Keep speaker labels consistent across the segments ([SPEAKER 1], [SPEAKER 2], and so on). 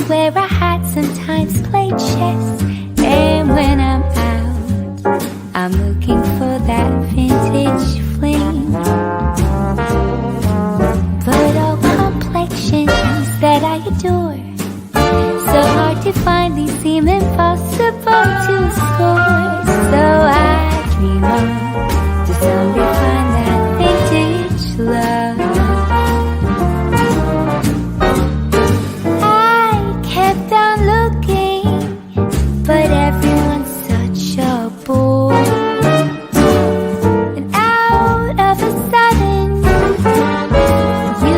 [SPEAKER 1] where I had sometimes played chess. And when I'm out, I'm looking for that vintage fling. But all complexions that I adore, so hard to find, these seem impossible to score. So I dream on to someday find that vintage love. I kept on looking, but everyone's such a bore. And out of a sudden, you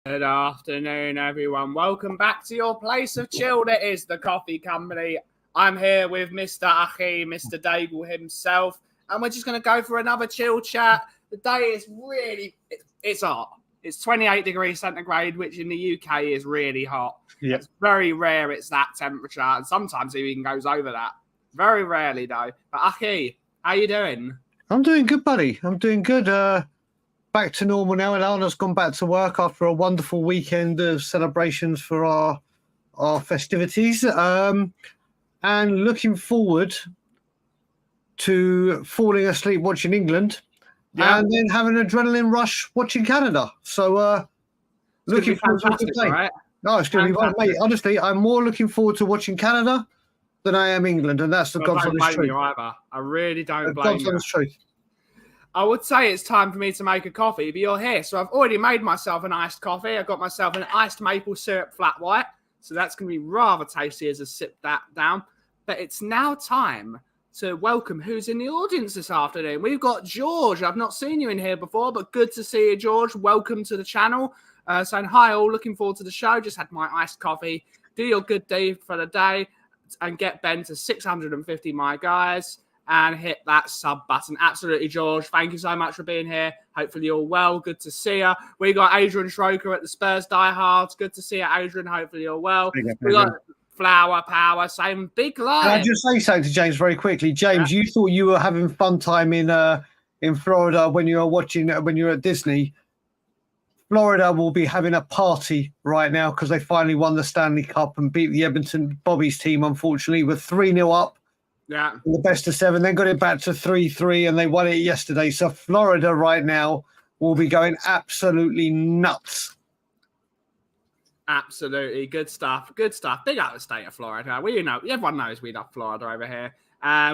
[SPEAKER 2] Good afternoon, everyone. Welcome back to your place of chill. That is the Kauffie Company. I'm here with Mr. Achi, Mr. Dagul himself, and we're just going to go for another chill chat. The day is really, it's hot. It's 28 degrees centigrade, which in the UK is really hot. Yeah. It's very rare it's that temperature, and sometimes it even goes over that. Very rarely, though. But Achi, how you doing?
[SPEAKER 3] I'm doing good, buddy. I'm doing good. Back to normal now. Alana's gone back to work after a wonderful weekend of celebrations for our festivities. And looking forward to falling asleep watching England and then having an adrenaline rush watching Canada. So looking forward to a good day. Right? No, it's going to be fun, mate. Honestly, I'm more looking forward to watching Canada than I am England, and that's the God's honest truth.
[SPEAKER 2] I really don't blame you.
[SPEAKER 3] God's honest truth.
[SPEAKER 2] I would say it's time for me to make a coffee, but you're here. So I've already made myself an iced coffee. I've got myself an iced maple syrup flat white. So that's going to be rather tasty as I sip that down. But it's now time to welcome who's in the audience this afternoon. We've got George. I've not seen you in here before, but good to see you, George. Welcome to the channel. Saying hi all, looking forward to the show. Just had my iced coffee. Do your good deed for the day and get Ben to 650, my guys. And hit that sub button. Absolutely, George. Thank you so much for being here. Hopefully you're well. Good to see you. We got Adrian Schroker at the Spurs Diehards. Good to see you, Adrian. Hopefully you're well. We got Flower Power. Same big line.
[SPEAKER 3] Can I just say something to James very quickly? James, you thought you were having fun time in Florida when you were at Disney. Florida will be having a party right now because they finally won the Stanley Cup and beat the Edmonton Bobbies team, unfortunately, with 3-0 up.
[SPEAKER 2] Yeah,
[SPEAKER 3] in the best of 7, then got it back to 3-3, and they won it yesterday. So Florida right now will be going absolutely nuts.
[SPEAKER 2] Absolutely, good stuff. Good stuff. Big up the state of Florida. Everyone knows we love Florida over here.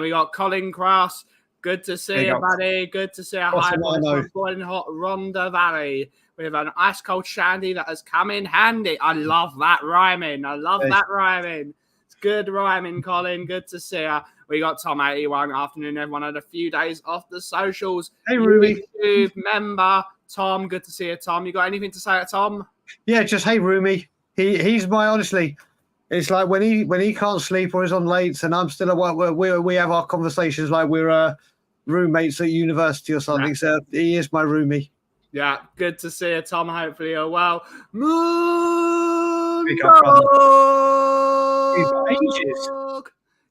[SPEAKER 2] We got Colin Cross. Good to see you, buddy. Good to see you. Hi, boiling hot Rhondda Valley. We have an ice cold shandy that has come in handy. I love that rhyming. It's good rhyming, Colin. Good to see you. We got Tom 81. Afternoon, everyone. Had a few days off the socials.
[SPEAKER 3] Hey, Ruby.
[SPEAKER 2] YouTube member Tom. Good to see you, Tom. You got anything to say to Tom?
[SPEAKER 3] Yeah, just hey, Rumi. He's my honestly. It's like when he can't sleep or is on late, and I'm still at work. We have our conversations like we're roommates at university or something. Yeah. So he is my roomie.
[SPEAKER 2] Yeah, good to see you, Tom. Hopefully you're well. Moon.
[SPEAKER 3] Ages.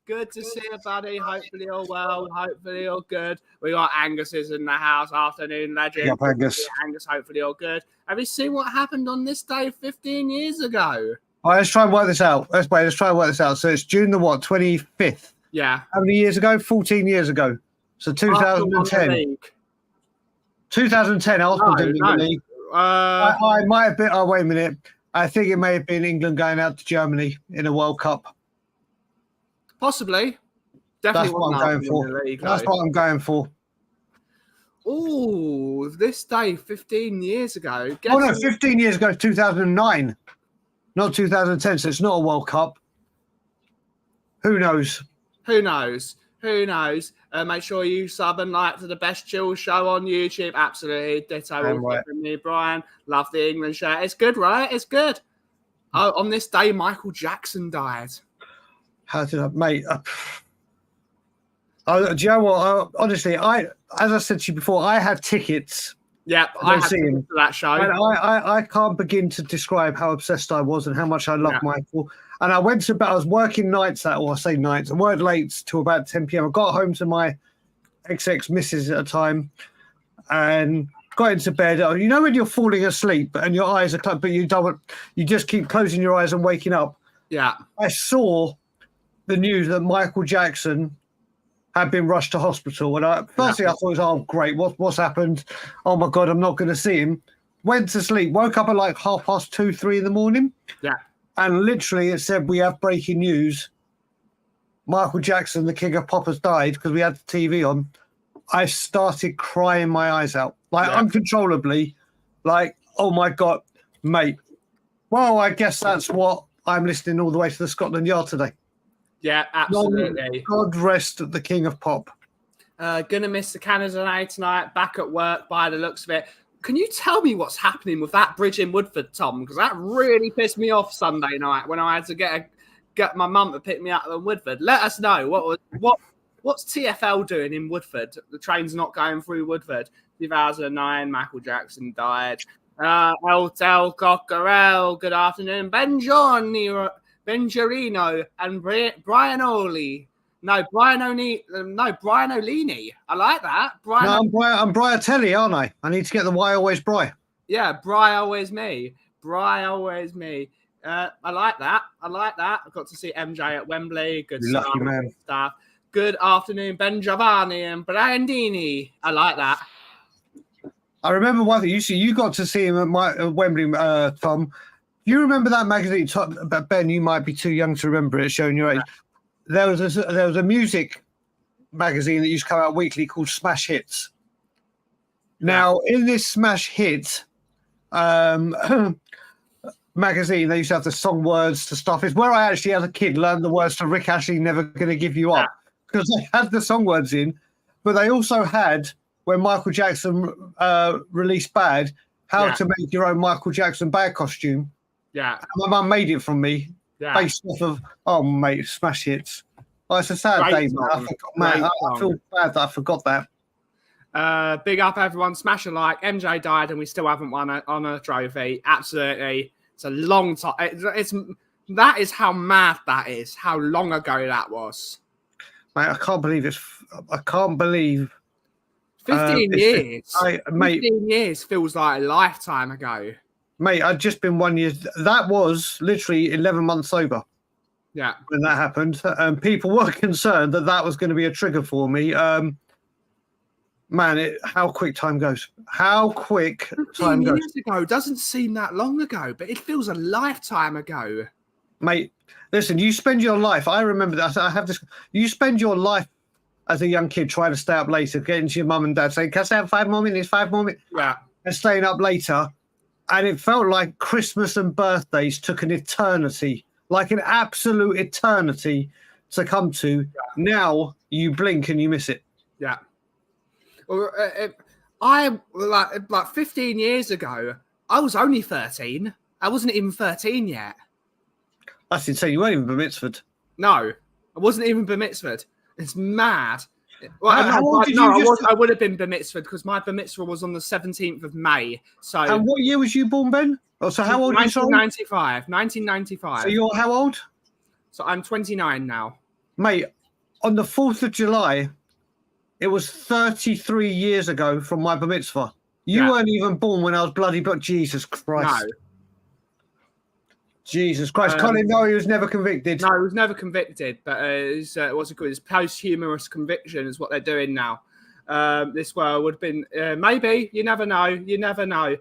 [SPEAKER 2] Good to see you, buddy. Hopefully you're well. Hopefully you're good. We got Angus is in the house. Afternoon legend.
[SPEAKER 3] Yep, Angus.
[SPEAKER 2] Angus, hopefully you're good. Have you seen what happened on this day 15 years ago?
[SPEAKER 3] All right, let's try and work this out. Let's try and work this out. So it's June the what? 25th.
[SPEAKER 2] Yeah.
[SPEAKER 3] How many years ago? 14 years ago. So
[SPEAKER 2] Arsenal won the
[SPEAKER 3] 2010.
[SPEAKER 2] league.
[SPEAKER 3] 2010, Arsenal didn't win the league. I might have been. Oh, wait a minute. I think it may have been England going out to Germany in a World Cup.
[SPEAKER 2] Possibly.
[SPEAKER 3] That's
[SPEAKER 2] Definitely
[SPEAKER 3] what I'm going for. That's what I'm going for.
[SPEAKER 2] Oh, this day 15 years ago.
[SPEAKER 3] Oh, no, 15 years ago, 2009. Not 2010, so it's not a World Cup. Who knows?
[SPEAKER 2] Who knows? Who knows? Make sure you sub and like to the Best Chill Show on YouTube. Absolutely. Ditto from me, Brian. Love the England show. It's good, right? It's good. Oh, on this day, Michael Jackson died.
[SPEAKER 3] How did I, mate? Do you know what? Honestly, as I said to you before, I had tickets.
[SPEAKER 2] Yep, I had tickets for that show.
[SPEAKER 3] And I can't begin to describe how obsessed I was and how much I loved Michael. And I went to bed. I was working nights, I say nights. I worked late till about 10 p.m. I got home to my ex-missus at a time and got into bed. You know when you're falling asleep and your eyes are closed, but you just keep closing your eyes and waking up.
[SPEAKER 2] Yeah.
[SPEAKER 3] I saw the news that Michael Jackson had been rushed to hospital. And firstly, I thought, oh, great, what's happened? Oh, my God, I'm not going to see him. Went to sleep, woke up at like 2:30, 3 in the morning.
[SPEAKER 2] Yeah.
[SPEAKER 3] And literally it said, we have breaking news. Michael Jackson, the king of pop, has died, because we had the TV on. I started crying my eyes out, like uncontrollably, like, oh, my God, mate. Well, I guess that's what I'm listening all the way to the Scotland Yard today.
[SPEAKER 2] Yeah, absolutely.
[SPEAKER 3] God rest the king of pop.
[SPEAKER 2] Gonna miss the Canada night tonight. Back at work by the looks of it. Can you tell me what's happening with that bridge in Woodford, Tom? Because that really pissed me off Sunday night when I had to get my mum to pick me up in Woodford. Let us know what's TFL doing in Woodford. The train's not going through Woodford. 2009, Michael Jackson died. Hotel Cockerel. Good afternoon, Benjarino and Brian O'Leary. Brian O'Leary. I like that.
[SPEAKER 3] I'm Briatelli, aren't I? I need to get the why always Bri.
[SPEAKER 2] Yeah, Bri always me. I like that. I got to see MJ at Wembley. Good stuff.
[SPEAKER 3] Lucky man.
[SPEAKER 2] Good afternoon, Ben Giovanni and Brian Dini. I like that.
[SPEAKER 3] I remember one thing. You got to see him at Wembley, Tom. You remember that magazine? But Ben, you might be too young to remember it, showing your age. There was a music magazine that used to come out weekly called Smash Hits. Now, in this Smash Hits magazine, they used to have the song words to stuff. It's where I actually, as a kid, learned the words to Rick Ashley, Never Gonna Give You Up, because they had the song words in, but they also had, when Michael Jackson released Bad, how to make your own Michael Jackson bad costume.
[SPEAKER 2] Yeah.
[SPEAKER 3] My mum made it from me, based off of, mate, Smash Hits. Oh, it's a sad day, man. I feel bad that I forgot that.
[SPEAKER 2] Big up, everyone. Smash a like. MJ died and we still haven't won on a trophy. Absolutely. It's a long time. That is how mad that is, how long ago that was.
[SPEAKER 3] Mate, I can't believe it. I can't believe
[SPEAKER 2] 15 years.
[SPEAKER 3] 15
[SPEAKER 2] years feels like a lifetime ago.
[SPEAKER 3] Mate, I'd just been 1 year. That was literally 11 months sober.
[SPEAKER 2] Yeah.
[SPEAKER 3] When that happened. People were concerned that was going to be a trigger for me. Man, how quick time goes. How quick time goes. 15
[SPEAKER 2] years ago doesn't seem that long ago, but it feels a lifetime ago.
[SPEAKER 3] Mate, listen, you spend your life. I remember that. I have this. You spend your life as a young kid trying to stay up later, getting to your mum and dad saying, can I stay up 5 more minutes, 5 more minutes?
[SPEAKER 2] Yeah.
[SPEAKER 3] And staying up later. And it felt like Christmas and birthdays took an eternity, like an absolute eternity to come to. Yeah. Now you blink and you miss it.
[SPEAKER 2] Yeah. I like 15 years ago, I was only 13. I wasn't even 13 yet.
[SPEAKER 3] That's insane. You weren't even bar mitzvahed.
[SPEAKER 2] No, I wasn't even bar mitzvahed. It's mad. Well, I would have been bar mitzvahed because my bar mitzvah was on the 17th of May. So.
[SPEAKER 3] And what year was you born, Ben? Oh, so how old are you?
[SPEAKER 2] 1995.
[SPEAKER 3] So you're how old?
[SPEAKER 2] So I'm 29 now.
[SPEAKER 3] Mate, on the 4th of July, it was 33 years ago from my bar mitzvah. You weren't even born when I was bloody, but Jesus Christ. Jesus Christ. Colin, no, he was never convicted.
[SPEAKER 2] No, he was never convicted, but it's what's it called? It's posthumous conviction is what they're doing now. This would have been maybe. You never know. You never know.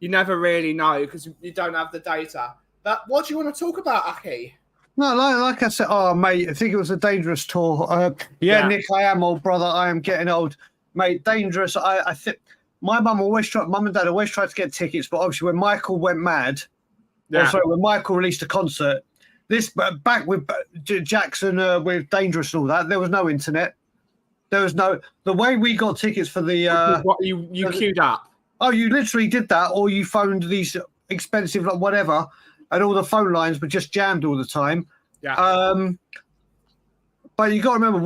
[SPEAKER 2] You never really know because you don't have the data. But what do you want to talk about, Aki?
[SPEAKER 3] No, like I said, oh, mate, I think it was a dangerous tour. Yeah, Nick, I am old, brother. I am getting old. Mate, dangerous. I think my mum and dad always tried to get tickets, but obviously when Michael went mad, when Michael released a concert, back with Jackson with Dangerous and all that, there was no internet. There was the way we got tickets for the...
[SPEAKER 2] what you queued up.
[SPEAKER 3] Oh, you literally did that, or you phoned these expensive, like whatever, and all the phone lines were just jammed all the time.
[SPEAKER 2] Yeah.
[SPEAKER 3] But you got to remember,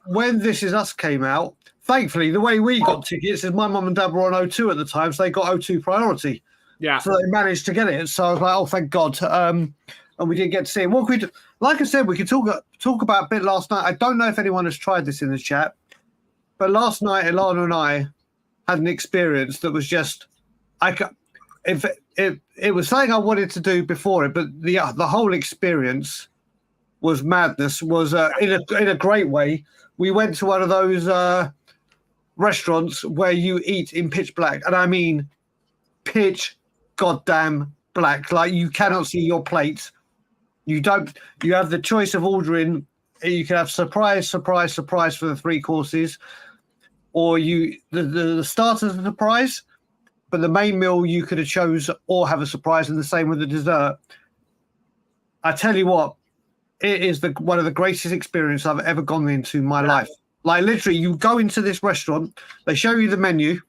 [SPEAKER 3] when This Is Us came out, thankfully, the way we got tickets is my mum and dad were on O2 at the time, so they got O2 priority.
[SPEAKER 2] Yeah.
[SPEAKER 3] So they managed to get it. So I was like, oh, thank God. And we didn't get to see it. What could we do? Like I said, we could talk about a bit last night. I don't know if anyone has tried this in the chat, but last night, Ilana and I had an experience that was just, it was something I wanted to do before it, but the whole experience was madness. Was in a great way. We went to one of those restaurants where you eat in pitch black, and I mean pitch goddamn black. Like you cannot see your plate. You have the choice of ordering. You can have surprise for the 3 courses, or the starters are surprise, but the main meal you could have chose or have a surprise, and the same with the dessert. I tell you what, it is one of the greatest experiences I've ever gone into in my life. Like literally, you go into this restaurant, they show you the menu,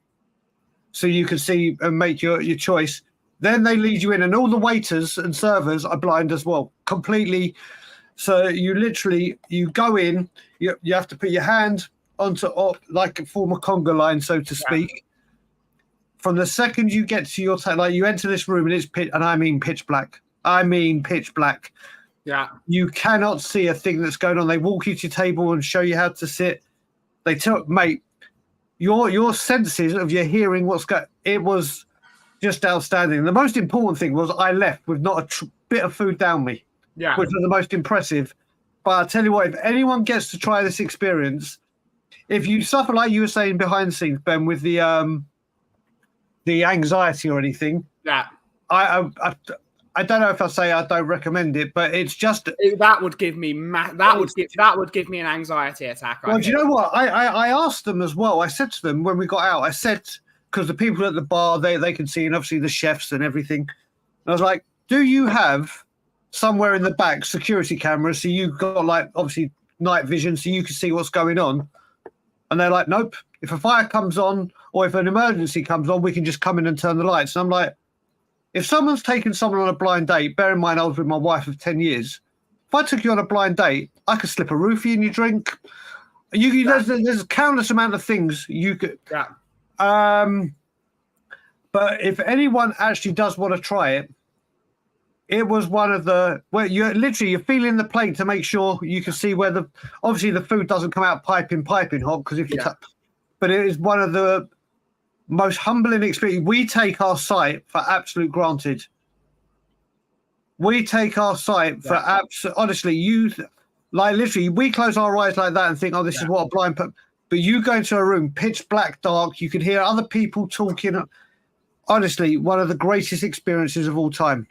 [SPEAKER 3] so you can see and make your choice. Then they lead you in, and all the waiters and servers are blind as well, completely. So you go in, you have to put your hand onto like form a conga line, so to speak. From the second you get to your like you enter this room and it's pitch, and I mean pitch black. I mean pitch black.
[SPEAKER 2] Yeah. You
[SPEAKER 3] cannot see a thing that's going on. They walk you to your table and show you how to sit. They tell, mate, your senses of your hearing it was just outstanding. The most important thing was I left with not a bit of food down me, which was the most impressive. But I tell you what, if anyone gets to try this experience, if you suffer like you were saying behind the scenes, Ben, with the anxiety or anything, I don't know if I say I don't recommend it, but it's just
[SPEAKER 2] that would give me would give me an anxiety attack.
[SPEAKER 3] Well, do you know what? I asked them as well. I said to them when we got out, I said, because the people at the bar they can see, and obviously the chefs and everything. And I was like, do you have somewhere in the back security cameras so you've got like obviously night vision so you can see what's going on? And they're like, nope. If a fire comes on or if an emergency comes on, we can just come in and turn the lights. And I'm like, if someone's taken someone on a blind date, bear in mind I was with my wife of 10 years. If I took you on a blind date, I could slip a roofie in your drink. There's a countless amount of things you could.
[SPEAKER 2] Yeah.
[SPEAKER 3] But if anyone actually does want to try it, it was one of you're feeling the plate to make sure you can see where obviously the food doesn't come out piping hot because but it is one of the most humbling experience. We take our sight for absolute granted. We take our sight for absolute. Honestly, literally, we close our eyes like that and think, "Oh, this is what a blind." But you go into a room, pitch black, dark. You can hear other people talking. Honestly, one of the greatest experiences of all time.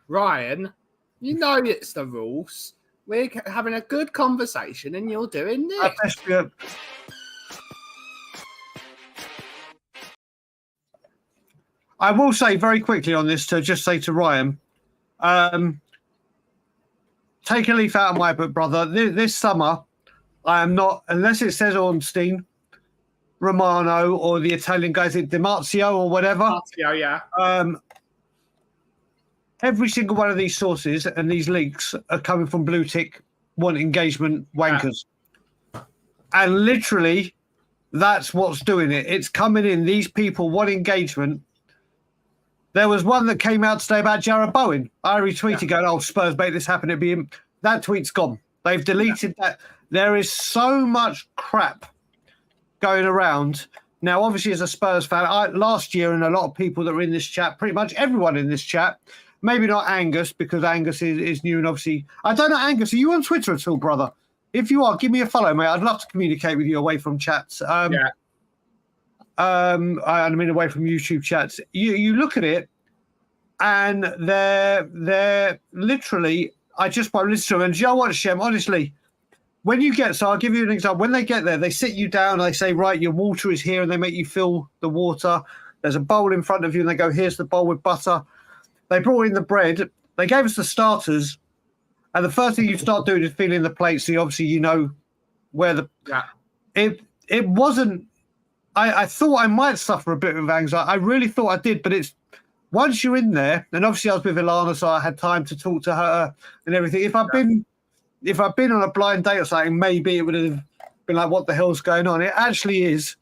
[SPEAKER 2] Ryan, you know it's the rules. We're having a good conversation, and you're doing this.
[SPEAKER 3] I will say very quickly on this to just say to Ryan, take a leaf out of my book, brother. This summer, I am not, unless it says Ornstein, Romano, or the Italian guys at DiMarzio or whatever.
[SPEAKER 2] DiMarzio, yeah.
[SPEAKER 3] Every single one of these sources and these leaks are coming from blue tick, want engagement wankers. And literally, that's what's doing it. It's coming in. These people want engagement. There was one that came out today about Jarrod Bowen. I retweeted going, "Oh, Spurs made this happen." That tweet's gone. They've deleted that. There is so much crap going around Now, obviously, as a Spurs fan, last year, and a lot of people that were in this chat, pretty much everyone in this chat, maybe not Angus, because Angus is new, and obviously, I don't know, Angus, are you on Twitter at all, brother? If you are, give me a follow, mate. I'd love to communicate with you away from chats. I mean, away from YouTube chats. You look at it, and they're literally, I just won't listen to them. And you know what, Shem, honestly, when you get, so I'll give you an example. When they get there, they sit you down and they say, right, your water is here, and they make you fill the water. There's a bowl in front of you, and they go, here's the bowl with butter. They brought in the bread. They gave us the starters. And the first thing you start doing is filling the plate. So obviously, you know where the...
[SPEAKER 2] Yeah.
[SPEAKER 3] It wasn't... I thought I might suffer a bit of anxiety. I really thought I did, but it's... Once you're in there, and obviously I was with Ilana, so I had time to talk to her and everything. If I'd been on a blind date or something, maybe it would have been like, what the hell's going on? It actually is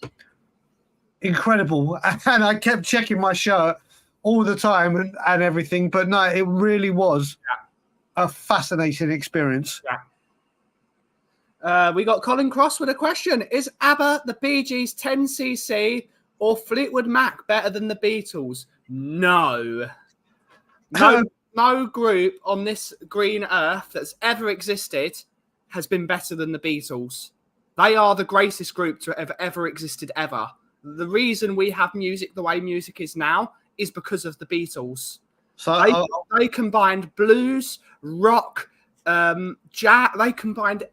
[SPEAKER 3] incredible. And I kept checking my shirt all the time and everything. But no, it really was a fascinating experience.
[SPEAKER 2] Yeah. We got Colin Cross with a question. Is ABBA, the Bee Gees, 10cc or Fleetwood Mac better than the Beatles? No. No group on this green earth that's ever existed has been better than the Beatles. They are the greatest group to have ever existed ever. The reason we have music the way music is now is because of the Beatles. So they combined blues, rock, jazz. They combined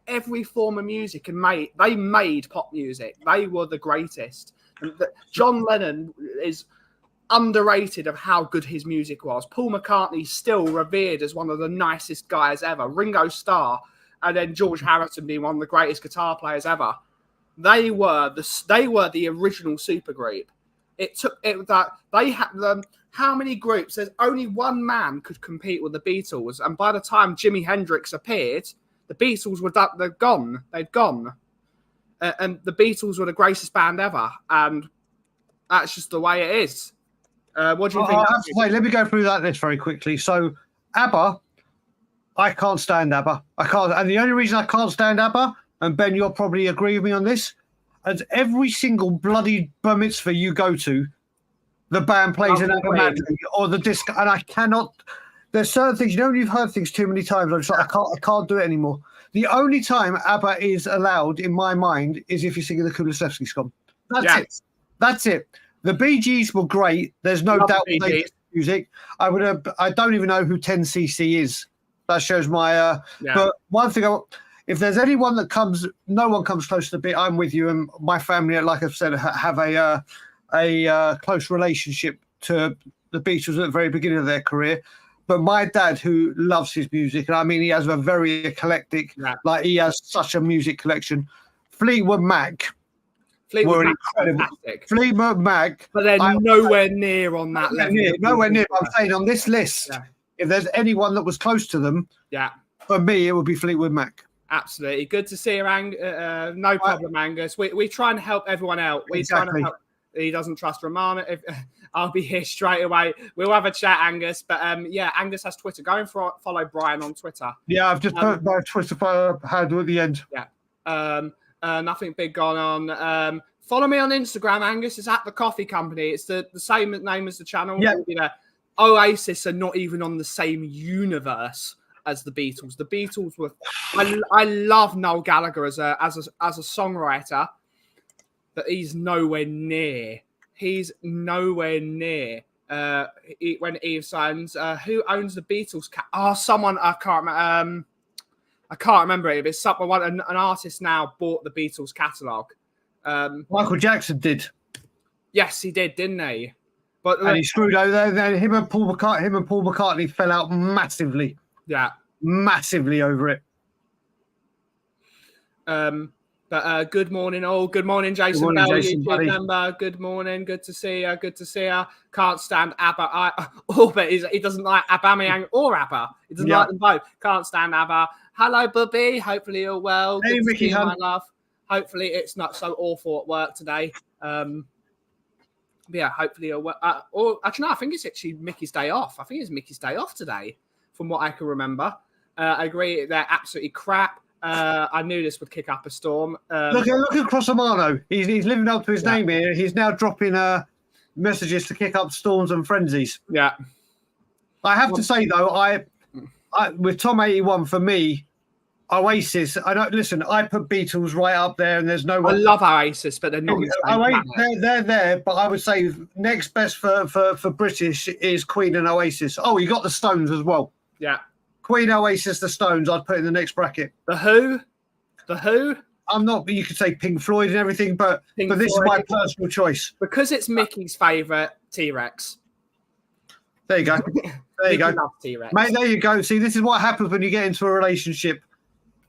[SPEAKER 2] every form of music and made pop music. They were the greatest. And John Lennon is underrated of how good his music was. Paul McCartney still revered as one of the nicest guys ever. Ringo Starr, and then George Harrison being one of the greatest guitar players ever. They were the original supergroup. They had them. How many groups? There's only one man could compete with the Beatles, and by the time Jimi Hendrix appeared, the Beatles were gone. They'd gone, and the Beatles were the greatest band ever, and that's just the way it is. What do you think?
[SPEAKER 3] Let me go through that list very quickly. So, ABBA, I can't stand ABBA. I can't, and the only reason I can't stand ABBA, and Ben, you'll probably agree with me on this, is every single bloody bar mitzvah you go to, the band plays an ABBA medley or the disc, and I cannot. There's certain things, when you've heard things too many times, I'm just like, I can't do it anymore. The only time ABBA is allowed, in my mind, is if you're singing the Kulisevsky song. That's it. The Bee Gees were great. There's no doubt they did music. I don't even know who 10cc is. That shows my. But one thing, if there's anyone that comes, no one comes close to the Beat. I'm with you, and my family, like I've said, have a close relationship to the Beatles at the very beginning of their career. But my dad, who loves his music, and I mean, he has a very eclectic, like he has such a music collection. Fleetwood Mac. Were incredible. Fleetwood Mac,
[SPEAKER 2] but they're nowhere near on that level.
[SPEAKER 3] Nowhere near. I'm saying on this list, if there's anyone that was close to them, for me, it would be Fleetwood Mac.
[SPEAKER 2] Absolutely. Good to see you, no problem, Angus. We try and help everyone out. We try and help. He doesn't trust Romana. I'll be here straight away. We'll have a chat, Angus. But Angus has Twitter. Go and follow Brian on Twitter. Yeah, I've just put my Twitter handle at the end. Yeah. Nothing big going on. Follow me on Instagram, Angus. It's at the Kauffie Company. It's the same name as the channel. Yeah. Oasis are not even on the same universe as the Beatles. The Beatles were. I love Noel Gallagher as a songwriter, but he's nowhere near. He's nowhere near. When Eve signs, who owns the Beatles? Someone I can't remember. I can't remember it. It's someone, an artist now bought the Beatles catalogue. Michael Jackson did. Yes, he did, didn't he? And he screwed over there. Him and Paul McCartney fell out massively. Yeah, massively over it. Good morning, all. Good morning, Jason. Good morning, Jason, YouTube member. Good morning. Good to see you. Good to see you. Can't stand ABBA. But he doesn't like Aubameyang or ABBA. He doesn't like them both. Can't stand ABBA. Hello, Bubby. Hopefully you're well. Hey, good Mickey, my love. Hopefully it's not so awful at work today. Hopefully you're well. Or actually, no, I think it's actually Mickey's day off. I think it's Mickey's day off today, from what I can remember. I agree. They're absolutely crap. I knew this would kick up a storm.
[SPEAKER 3] Look at Crossamano. He's living up to his name here. He's now dropping messages to kick up storms and frenzies.
[SPEAKER 2] Yeah.
[SPEAKER 3] I have to say though, I with Tom 81 for me, Oasis. I put Beatles right up there, and there's no one.
[SPEAKER 2] I love Oasis, but they're not.
[SPEAKER 3] They're there, but I would say next best for British is Queen and Oasis. Oh, you got the Stones as well.
[SPEAKER 2] Yeah.
[SPEAKER 3] Queen, Oasis, the Stones. I'd put in the next bracket.
[SPEAKER 2] The Who.
[SPEAKER 3] I'm not. You could say Pink Floyd and everything, but this is my personal choice
[SPEAKER 2] because it's Mickey's favourite T-Rex.
[SPEAKER 3] There you go. There you go,
[SPEAKER 2] T-Rex.
[SPEAKER 3] Mate. There you go. See, this is what happens when you get into a relationship.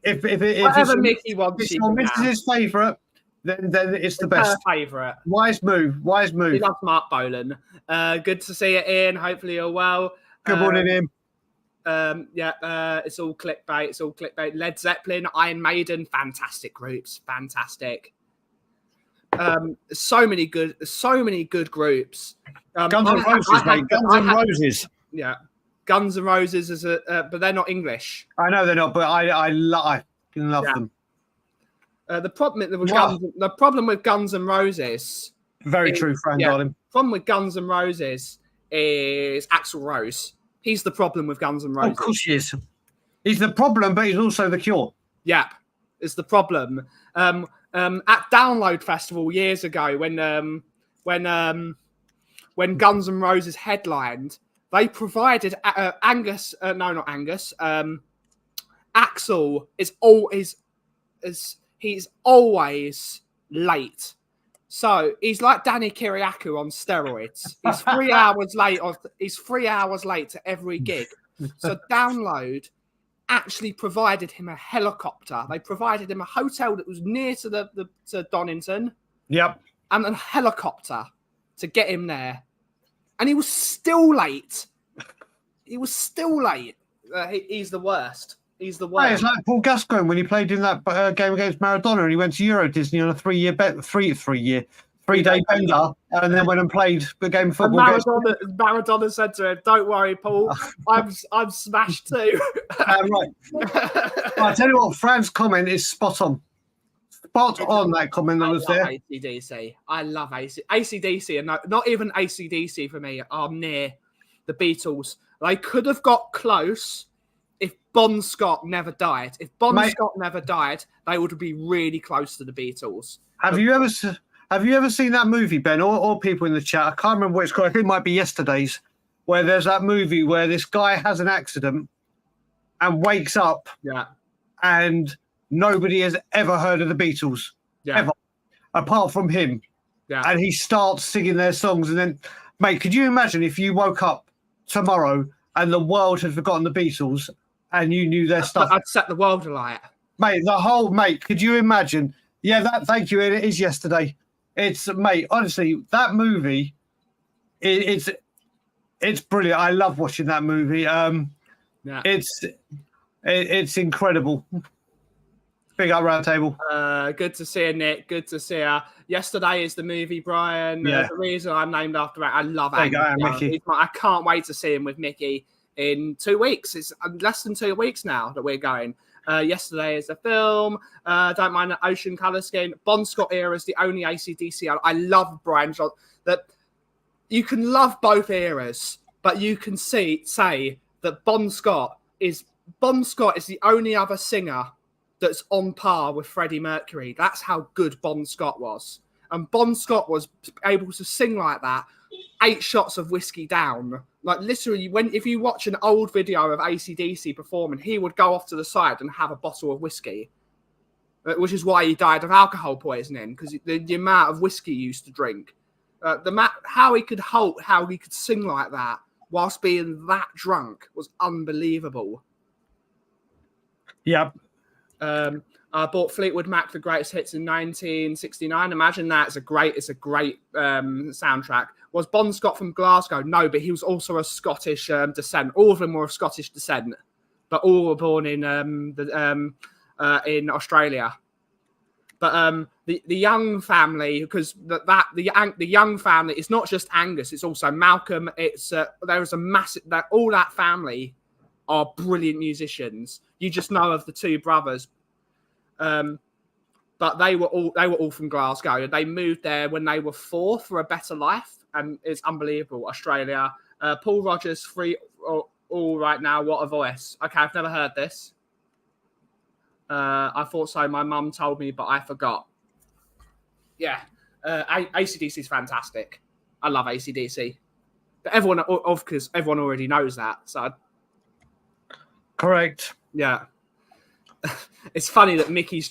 [SPEAKER 3] If
[SPEAKER 2] whatever Mickey wants,
[SPEAKER 3] it's on Mrs.'s favourite, then it's the best.
[SPEAKER 2] Her favourite.
[SPEAKER 3] Wise move.
[SPEAKER 2] He loves Mark Bolan. Good to see it, Ian. Hopefully you're well.
[SPEAKER 3] Good morning, Ian.
[SPEAKER 2] It's all clickbait. Led Zeppelin, Iron Maiden, fantastic groups. Fantastic. So many good groups.
[SPEAKER 3] Guns N' Roses, mate. Guns N' Roses.
[SPEAKER 2] Yeah. Guns N' Roses is but they're not English.
[SPEAKER 3] I know they're not, but I love them.
[SPEAKER 2] The problem with Guns N' Roses.
[SPEAKER 3] Very true, Fran, darling.
[SPEAKER 2] Problem with Guns N' Roses is Axl Rose. He's the problem with Guns N' Roses.
[SPEAKER 3] Of course he is. He's the problem, but he's also the cure.
[SPEAKER 2] Yeah, it's the problem. At Download Festival years ago, when Guns N' Roses headlined, they provided Axl he's always late. So he's like Danny Kiriakou on steroids. He's 3 hours late. He's 3 hours late to every gig. So Download actually provided him a helicopter. They provided him a hotel that was near to to Donington.
[SPEAKER 3] Yep.
[SPEAKER 2] And a helicopter to get him there. And he was still late. He's the worst. He's the worst.
[SPEAKER 3] Hey, it's like Paul Gascoigne when he played in that game against Maradona and he went to Euro Disney on a 3-day bender and then went and played the game of football.
[SPEAKER 2] Maradona said to him, "Don't worry, Paul. I'm smashed too."
[SPEAKER 3] Right. I tell you what, Fran's comment is spot on. Spot on that comment that was there.
[SPEAKER 2] AC/DC. I love AC/DC, and not even AC/DC for me are near the Beatles. They could have got close if Bon Scott never died. If Scott never died, they would be really close to the Beatles.
[SPEAKER 3] Have you ever seen that movie, Ben, or people in the chat? I can't remember what it's called. I think it might be yesterday's, where there's that movie where this guy has an accident and wakes up, and nobody has ever heard of the Beatles, ever, apart from him. Yeah. And he starts singing their songs, and then, mate, could you imagine if you woke up tomorrow and the world had forgotten the Beatles and you knew their stuff?
[SPEAKER 2] I'd set the world alight.
[SPEAKER 3] Mate, could you imagine? Yeah, thank you. It is yesterday. It's, mate, honestly, that movie, it's brilliant. I love watching that movie. It's incredible. Big up round table.
[SPEAKER 2] Good to see you, Nick. Good to see you. Yesterday is the movie, Brian. The reason I'm named after it. I love Mickey. I can't wait to see him with Mickey in 2 weeks. It's less than 2 weeks now that we're going. Yesterday is a film. Don't mind the ocean colour scheme. Bon Scott era is the only AC/DC. I love Brian Johnson. That you can love both eras, but you can say that Bon Scott is the only other singer that's on par with Freddie Mercury. That's how good Bon Scott was. And Bon Scott was able to sing like that, 8 shots of whiskey down. Like literally, if you watch an old video of AC/DC performing, he would go off to the side and have a bottle of whiskey, which is why he died of alcohol poisoning, because the amount of whiskey he used to drink. How he could sing like that whilst being that drunk was unbelievable.
[SPEAKER 3] Yep.
[SPEAKER 2] I bought Fleetwood Mac The Greatest Hits in 1969. Imagine that. It's a great soundtrack. Was Bon Scott from Glasgow? No, but he was also of Scottish descent. All of them were of Scottish descent, but all were born in Australia. But the Young family, because the Young family, it's not just Angus, it's also Malcolm. It's there is a massive all that family are brilliant musicians. You just know of the two brothers. But they were all from Glasgow. They moved there when they were 4 for a better life, and it's unbelievable. Australia, Paul Rogers, 3 all right now. What a voice! Okay, I've never heard this. I thought so. My mum told me, but I forgot. Yeah, AC/DC is fantastic. I love AC/DC. But because everyone already knows that. So,
[SPEAKER 3] correct.
[SPEAKER 2] Yeah. It's funny that Mickey has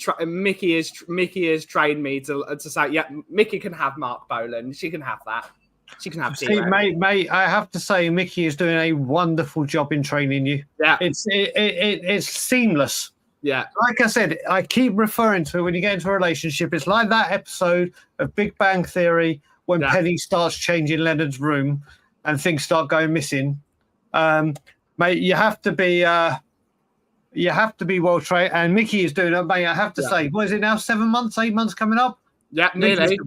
[SPEAKER 2] trained me to say, yeah, Mickey can have Mark Bolan. She can have that. She can have.
[SPEAKER 3] See, mate, I have to say, Mickey is doing a wonderful job in training you.
[SPEAKER 2] Yeah,
[SPEAKER 3] it's seamless.
[SPEAKER 2] Yeah,
[SPEAKER 3] like I said, I keep referring to it when you get into a relationship. It's like that episode of Big Bang Theory when Penny starts changing Leonard's room and things start going missing. Mate, you have to be well trained, and Mickey is doing it, mate. I have to say, what is it now? 7 months, 8 months coming up?
[SPEAKER 2] Yeah, nearly.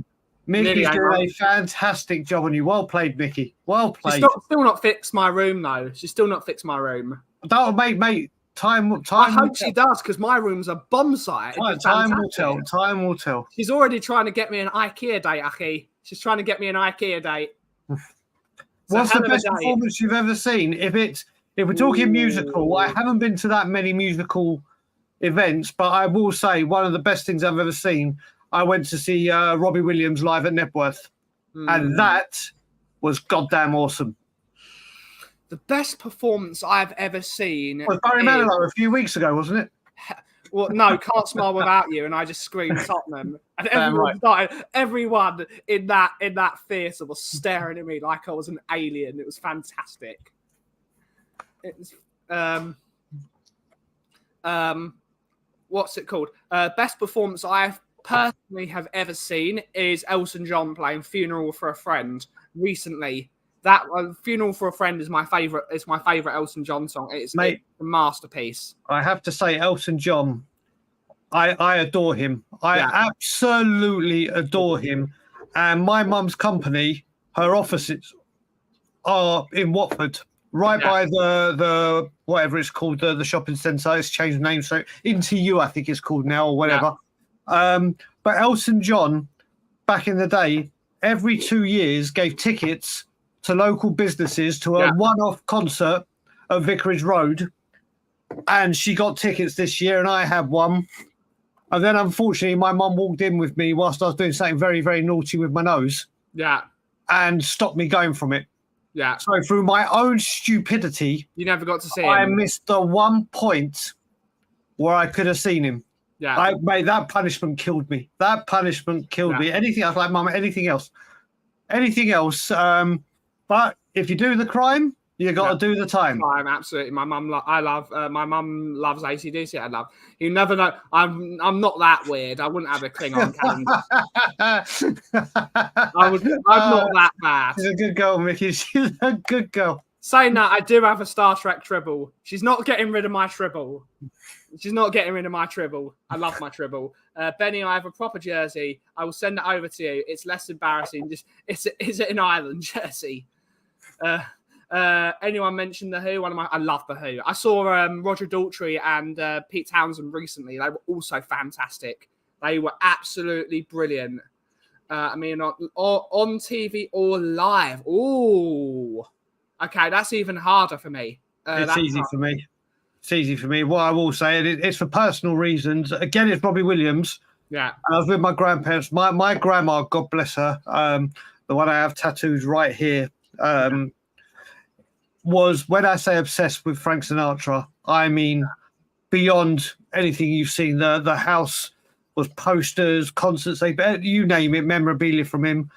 [SPEAKER 3] Mickey's doing a fantastic job on you. Well played, Mickey. Well played.
[SPEAKER 2] She's still not fixed my room, though. She's still not fixed my room.
[SPEAKER 3] That'll mate. Time.
[SPEAKER 2] I hope she does, because my room's a bomb site.
[SPEAKER 3] Time will tell. Time will tell.
[SPEAKER 2] She's already trying to get me an IKEA date, Aki. She's trying to get me an IKEA date.
[SPEAKER 3] What's the best performance you've ever seen? If we're talking musical, I haven't been to that many musical events, but I will say one of the best things I've ever seen. I went to see Robbie Williams live at Knebworth, and that was goddamn awesome.
[SPEAKER 2] The best performance I've ever seen
[SPEAKER 3] was Barry Manilow a few weeks ago, wasn't it?
[SPEAKER 2] Well, no, Can't Smile Without You, and I just screamed Tottenham, and everyone in that theatre was staring at me like I was an alien. It was fantastic. It was what's it called? Best performance I personally have ever seen is Elton John playing "Funeral for a Friend" recently. That "Funeral for a Friend" is my favorite. It's my favorite Elton John song. It's a masterpiece. I
[SPEAKER 3] have to say, Elton John, I adore him. I absolutely adore him. And my mum's company, her offices are in Watford, right by the whatever it's called, the shopping centre. It's changed the name, so Into You, I think it's called now, or whatever. Yeah. But Elton John, back in the day, every 2 years gave tickets to local businesses to a one-off concert at Vicarage Road, and she got tickets this year, and I had one. And then, unfortunately, my mum walked in with me whilst I was doing something very, very naughty with my nose.
[SPEAKER 2] Yeah.
[SPEAKER 3] And stopped me going from it.
[SPEAKER 2] Yeah.
[SPEAKER 3] So through my own stupidity,
[SPEAKER 2] you never got to see him.
[SPEAKER 3] I missed the one point where I could have seen him.
[SPEAKER 2] Yeah.
[SPEAKER 3] That punishment killed me. That punishment killed me. Anything else, like Mum, anything else. But if you do the crime, you got to do the time.
[SPEAKER 2] Absolutely. My mum loves AC/DC. I love. You never know. I'm not that weird. I wouldn't have a Klingon calendar. I'm not that bad.
[SPEAKER 3] She's a good girl, Mickey. She's a good girl.
[SPEAKER 2] Saying that, I do have a Star Trek tribble. She's not getting rid of my tribble. I love my tribble. Benny, I have a proper jersey. I will send it over to you. It's less embarrassing. Is it an Ireland jersey? Anyone mentioned The Who? I love The Who. I saw Roger Daltrey and Pete Townsend recently. They were also fantastic. They were absolutely brilliant. On TV or live. Ooh. Okay, that's even harder for me.
[SPEAKER 3] It's easy for me. What I will say, it's for personal reasons. Again, it's Robbie Williams.
[SPEAKER 2] Yeah.
[SPEAKER 3] I was with my grandparents. My grandma, God bless her, the one I have tattooed right here, was, when I say obsessed with Frank Sinatra, I mean beyond anything you've seen. The house was posters, concerts, you name it, memorabilia from him.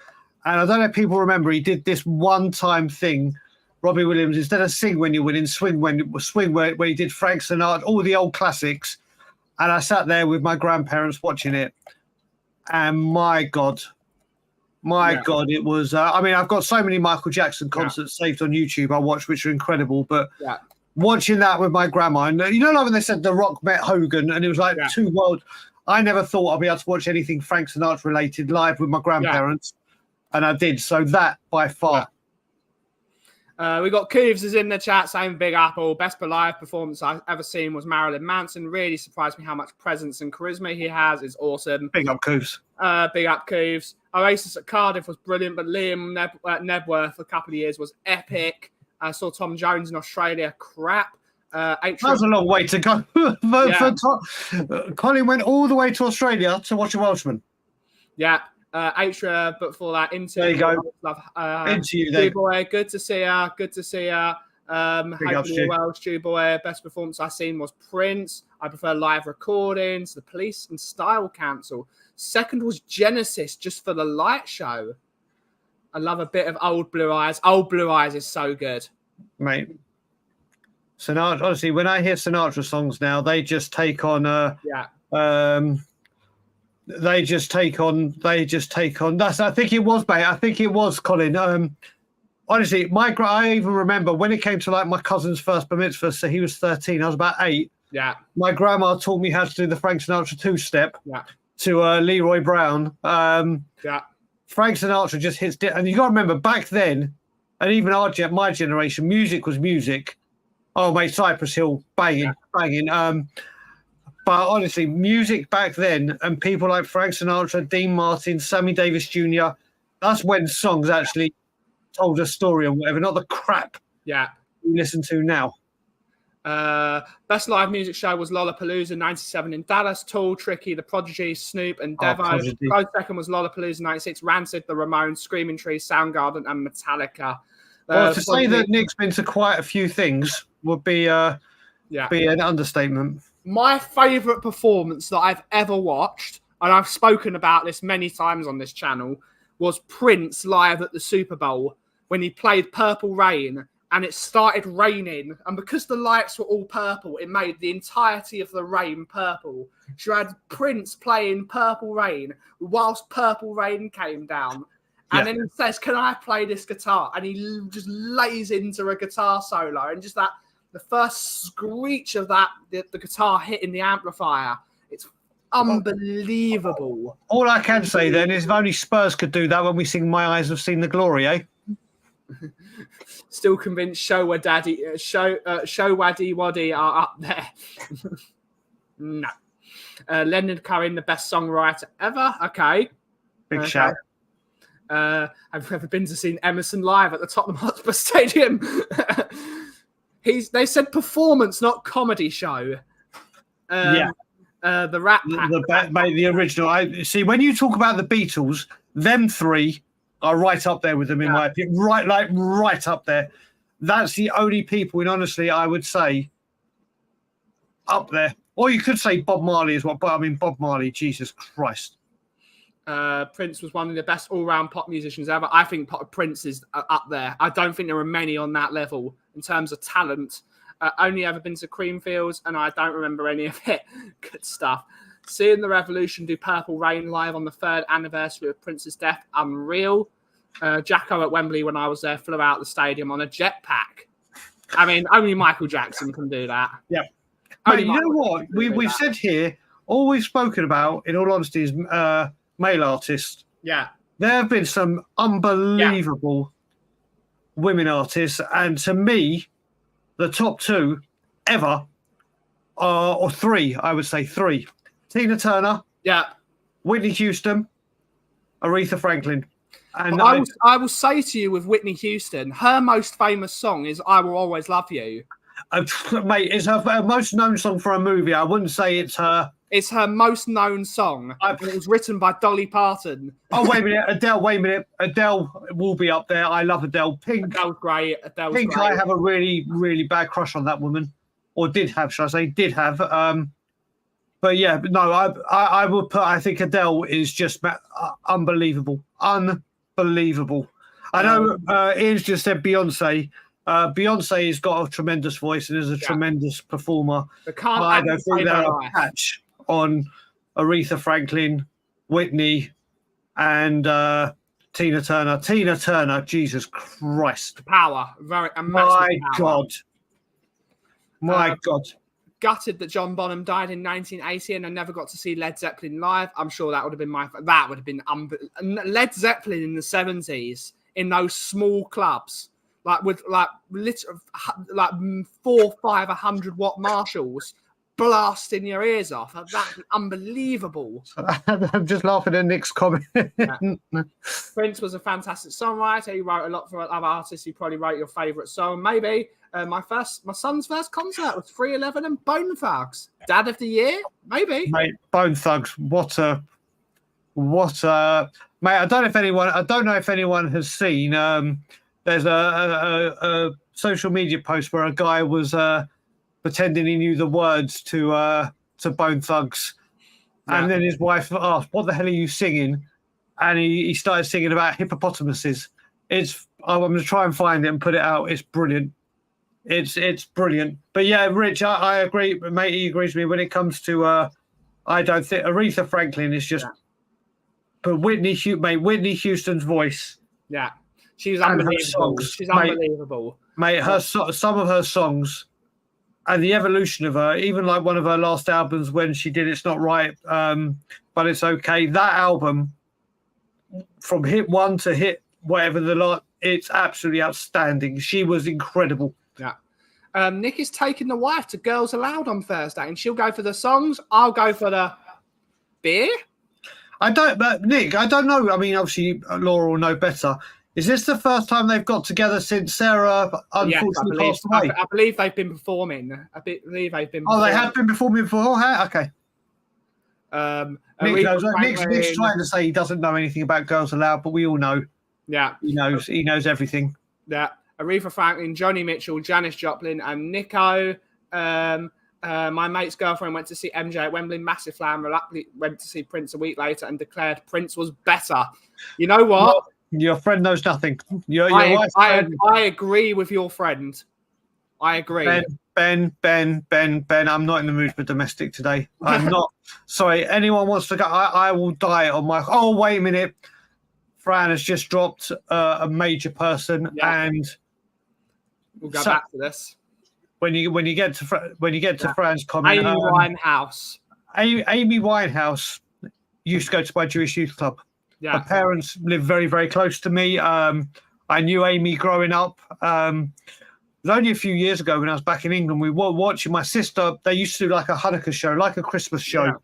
[SPEAKER 3] And I don't know if people remember, he did this one-time thing, Robbie Williams, instead of Sing When You're Winning, Swing where he did Frank Sinatra, all the old classics. And I sat there with my grandparents watching it. And my God, it was, I've got so many Michael Jackson concerts saved on YouTube I watched, which are incredible. But watching that with my grandma, and like when they said The Rock met Hogan, and it was like two worlds. I never thought I'd be able to watch anything Frank Sinatra related live with my grandparents. And I did. So that by far.
[SPEAKER 2] We got Cooves is in the chat saying Big Apple. Best live performance I've ever seen was Marilyn Manson. Really surprised me how much presence and charisma he has. It's awesome.
[SPEAKER 3] Big up, Cooves.
[SPEAKER 2] Big up, Cooves. Oasis at Cardiff was brilliant, but Liam Nebworth for a couple of years was epic. I saw Tom Jones in Australia. Crap.
[SPEAKER 3] That was a long way to go. Colin went all the way to Australia to watch a Welshman.
[SPEAKER 2] Yeah. Atria, but for that, into
[SPEAKER 3] there you go.
[SPEAKER 2] Love,
[SPEAKER 3] into you, then.
[SPEAKER 2] Boy, good to see her. Good to see her. Hopefully well, Stu Boy. Best performance I've seen was Prince. I prefer live recordings, The Police, and Style Council. Second was Genesis, just for the light show. I love a bit of Old Blue Eyes. Old Blue Eyes is so good,
[SPEAKER 3] mate. Sinatra. Honestly, when I hear Sinatra songs now, they just take on. They just take on. That's. I think it was, mate. I think it was, Colin. Honestly, I even remember when it came to like my cousin's first bar mitzvah. So he was 13. I was about 8.
[SPEAKER 2] Yeah.
[SPEAKER 3] My grandma taught me how to do the Frank Sinatra 2-step.
[SPEAKER 2] Yeah.
[SPEAKER 3] To Leroy Brown.
[SPEAKER 2] Yeah.
[SPEAKER 3] Frank Sinatra just hits it, and you got to remember back then, and even my generation, music was music. Oh, mate, Cypress Hill, banging. But honestly, music back then, and people like Frank Sinatra, Dean Martin, Sammy Davis Jr., that's when songs actually told a story or whatever, not the crap you listen to now.
[SPEAKER 2] Best live music show was Lollapalooza 97 in Dallas. Tool, Tricky, The Prodigy, Snoop, and Devo. Close second was Lollapalooza 96, Rancid, The Ramones, Screaming Trees, Soundgarden, and Metallica.
[SPEAKER 3] Well, to say that Nick's been to quite a few things would be an understatement.
[SPEAKER 2] My favourite performance that I've ever watched, and I've spoken about this many times on this channel, was Prince live at the Super Bowl when he played Purple Rain and it started raining. And because the lights were all purple, it made the entirety of the rain purple. So you had Prince playing Purple Rain whilst Purple Rain came down. And then he says, "Can I play this guitar?" And he just lays into a guitar solo. And just that, the first screech of that, the guitar hitting the amplifier, it's unbelievable.
[SPEAKER 3] All I can say then is if only Spurs could do that when we sing "My Eyes Have Seen the Glory," eh?
[SPEAKER 2] Still convinced Show Waddy Waddy are up there. No. Leonard Cohen, the best songwriter ever. Okay.
[SPEAKER 3] Big shout.
[SPEAKER 2] I've never been to see Emerson live at the Tottenham Hotspur Stadium. They said performance, not comedy show. The Rat Pack.
[SPEAKER 3] The original. See, when you talk about the Beatles, them three are right up there with them in my opinion. Right up there. That's the only people, and honestly, I would say up there. Or you could say Bob Marley as well. But I mean, Bob Marley, Jesus Christ.
[SPEAKER 2] Prince was one of the best all-round pop musicians ever. I think Prince is up there. I don't think there are many on that level in terms of talent. Only ever been to Creamfields, and I don't remember any of it. Good stuff. Seeing the Revolution do Purple Rain live on the 3rd anniversary of Prince's death, unreal. Jacko at Wembley, when I was there, flew out the stadium on a jetpack. I mean, only Michael Jackson can do that.
[SPEAKER 3] Yeah. But you know what? We've said here, all we've spoken about, in all honesty, is male artists.
[SPEAKER 2] Yeah.
[SPEAKER 3] There have been some unbelievable women artists, and to me, the top 2 ever are, or 3, I would say 3. Tina Turner.
[SPEAKER 2] Yeah.
[SPEAKER 3] Whitney Houston. Aretha Franklin. And
[SPEAKER 2] I will say to you with Whitney Houston, her most famous song is "I Will Always Love You."
[SPEAKER 3] Mate, it's her most known song for a movie. I wouldn't say it's her.
[SPEAKER 2] It's her most known song. It was written by Dolly Parton.
[SPEAKER 3] Oh, wait a minute. Adele, wait a minute. Adele will be up there. I love Adele. Pink.
[SPEAKER 2] Adele's great.
[SPEAKER 3] Pink, I have a really, really bad crush on that woman. Or did have, should I say. Did have. But yeah, no, I would put, I think Adele is just unbelievable. Unbelievable. I know Ian's just said Beyonce. Beyonce has got a tremendous voice and is a tremendous performer. I don't think they're a patch on Aretha Franklin, Whitney, and Tina Turner. Tina Turner, Jesus Christ.
[SPEAKER 2] Power.
[SPEAKER 3] My God. My God.
[SPEAKER 2] Gutted that John Bonham died in 1980 and I never got to see Led Zeppelin live. I'm sure that would have been Led Zeppelin in the 70s in those small clubs. like with like 4, 5, 100-watt Marshalls blasting your ears off. That's unbelievable.
[SPEAKER 3] I'm just laughing at Nick's comment.
[SPEAKER 2] Prince was a fantastic songwriter. He wrote a lot for other artists. He probably wrote your favourite song. Maybe my son's first concert was 311 and Bone Thugs. Dad of the Year? Maybe.
[SPEAKER 3] Mate, Bone Thugs, what a mate, I don't know if anyone has seen there's a social media post where a guy was pretending he knew the words to Bone Thugs.
[SPEAKER 2] Yeah.
[SPEAKER 3] And then his wife asked, "What the hell are you singing?" And he started singing about hippopotamuses. I'm going to try and find it and put it out. It's brilliant. It's brilliant. But yeah, Rich, I agree. Mate, he agrees with me when it comes to. I don't think Aretha Franklin is just. Yeah. But Whitney Houston's voice.
[SPEAKER 2] Yeah, she's unbelievable. She's unbelievable.
[SPEAKER 3] Mate, some of her songs. And the evolution of her, even like one of her last albums when she did It's Not Right, But It's Okay. That album, from hit 1 to hit whatever it's absolutely outstanding. She was incredible.
[SPEAKER 2] Yeah. Nick is taking the wife to Girls Aloud on Thursday, and she'll go for the songs. I'll go for the beer.
[SPEAKER 3] Nick, I don't know. I mean, obviously, Laura will know better. Is this the first time they've got together since Sarah unfortunately passed away?
[SPEAKER 2] I believe they've been performing. They have been
[SPEAKER 3] performing before? Okay. Nick's trying to say he doesn't know anything about Girls Aloud, but we all know.
[SPEAKER 2] Yeah.
[SPEAKER 3] He knows everything.
[SPEAKER 2] Yeah. Aretha Franklin, Joni Mitchell, Janis Joplin, and Nico. My mate's girlfriend went to see MJ at Wembley, massive fan. Went to see Prince a week later and declared Prince was better. You know what?
[SPEAKER 3] Your friend knows nothing.
[SPEAKER 2] I agree with your friend. I agree.
[SPEAKER 3] Ben, I'm not in the mood for domestic today. I'm not. Sorry, anyone wants to go, I will die on my... Oh, wait a minute. Fran has just dropped a major person, and...
[SPEAKER 2] We'll go back to this.
[SPEAKER 3] When you get to Fran's comment...
[SPEAKER 2] Amy Winehouse.
[SPEAKER 3] Amy Winehouse used to go to my Jewish youth club.
[SPEAKER 2] Yeah.
[SPEAKER 3] My parents lived very, very close to me. I knew Amy growing up. It was only a few years ago when I was back in England. We were watching my sister. They used to do like a Hanukkah show, like a Christmas show. Yeah.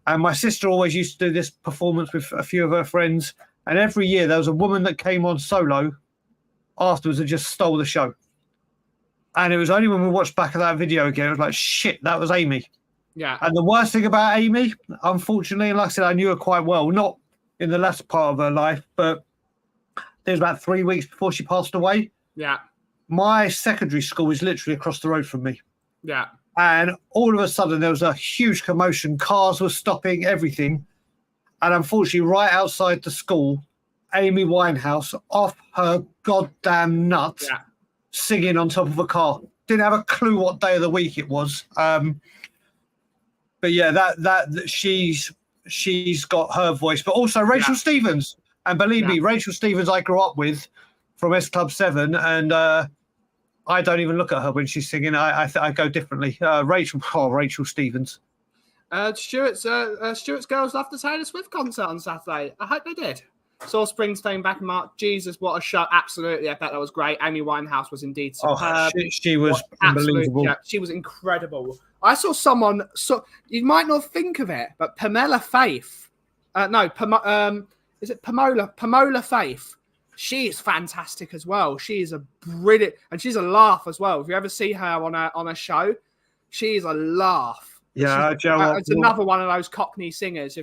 [SPEAKER 3] And my sister always used to do this performance with a few of her friends. And every year there was a woman that came on solo afterwards and just stole the show. And it was only when we watched back at that video again, it was like, shit, that was Amy.
[SPEAKER 2] Yeah.
[SPEAKER 3] And the worst thing about Amy, unfortunately, and like I said, I knew her quite well, not in the last part of her life, but there was about 3 weeks before she passed away.
[SPEAKER 2] Yeah.
[SPEAKER 3] My secondary school is literally across the road from me.
[SPEAKER 2] Yeah.
[SPEAKER 3] And all of a sudden there was a huge commotion. Cars were stopping, everything. And unfortunately, right outside the school, Amy Winehouse, off her goddamn nut, singing on top of a car. Didn't have a clue what day of the week it was. But yeah, that she's got her voice, but also Rachel Stevens. And believe me, Rachel Stevens I grew up with from S Club 7, and I don't even look at her when she's singing. I go differently. Rachel Stevens.
[SPEAKER 2] Stuart's girls loved the Taylor Swift concert on Saturday. I hope they did. Saw Springsteen back in March. Jesus, what a show. Absolutely. I bet that was great. Amy Winehouse was indeed superb.
[SPEAKER 3] She was unbelievable.
[SPEAKER 2] Yeah, she was incredible. I saw someone, you might not think of it, but Pamela Faith. Is it Pamola Faith? She is fantastic as well. She is a brilliant, and she's a laugh as well. If you ever see her on a show, she is a laugh.
[SPEAKER 3] Yeah,
[SPEAKER 2] it's another one of those Cockney singers.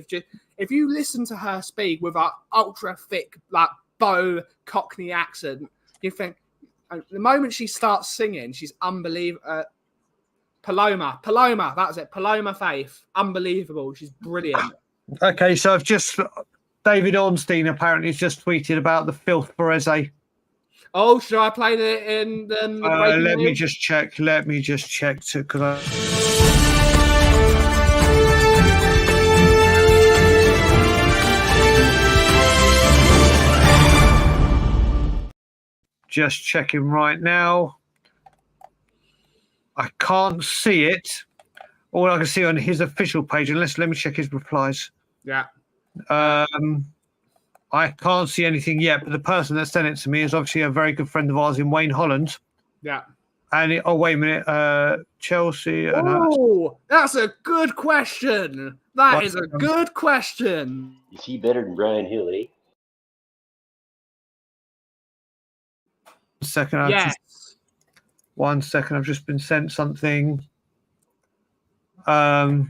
[SPEAKER 2] If you listen to her speak with an ultra thick, like bow Cockney accent, you think the moment she starts singing, she's unbelievable. Paloma, that was it. Paloma Faith, unbelievable. She's brilliant.
[SPEAKER 3] Okay, so David Ornstein apparently has just tweeted about the filth for Eze.
[SPEAKER 2] Oh, should I play it in the
[SPEAKER 3] let me just check because just checking right now. I can't see it. All I can see on his official page, let me check his replies.
[SPEAKER 2] Yeah.
[SPEAKER 3] I I can't see anything yet, but the person that sent it to me is obviously a very good friend of ours in Wayne, Holland.
[SPEAKER 2] Yeah.
[SPEAKER 3] And wait a minute, Chelsea.
[SPEAKER 2] Oh, that's a good question. That is a good question.
[SPEAKER 4] Is he better than Brian Hill, eh?
[SPEAKER 3] Second,
[SPEAKER 2] Yes.
[SPEAKER 3] 1 second. I've just been sent something. That's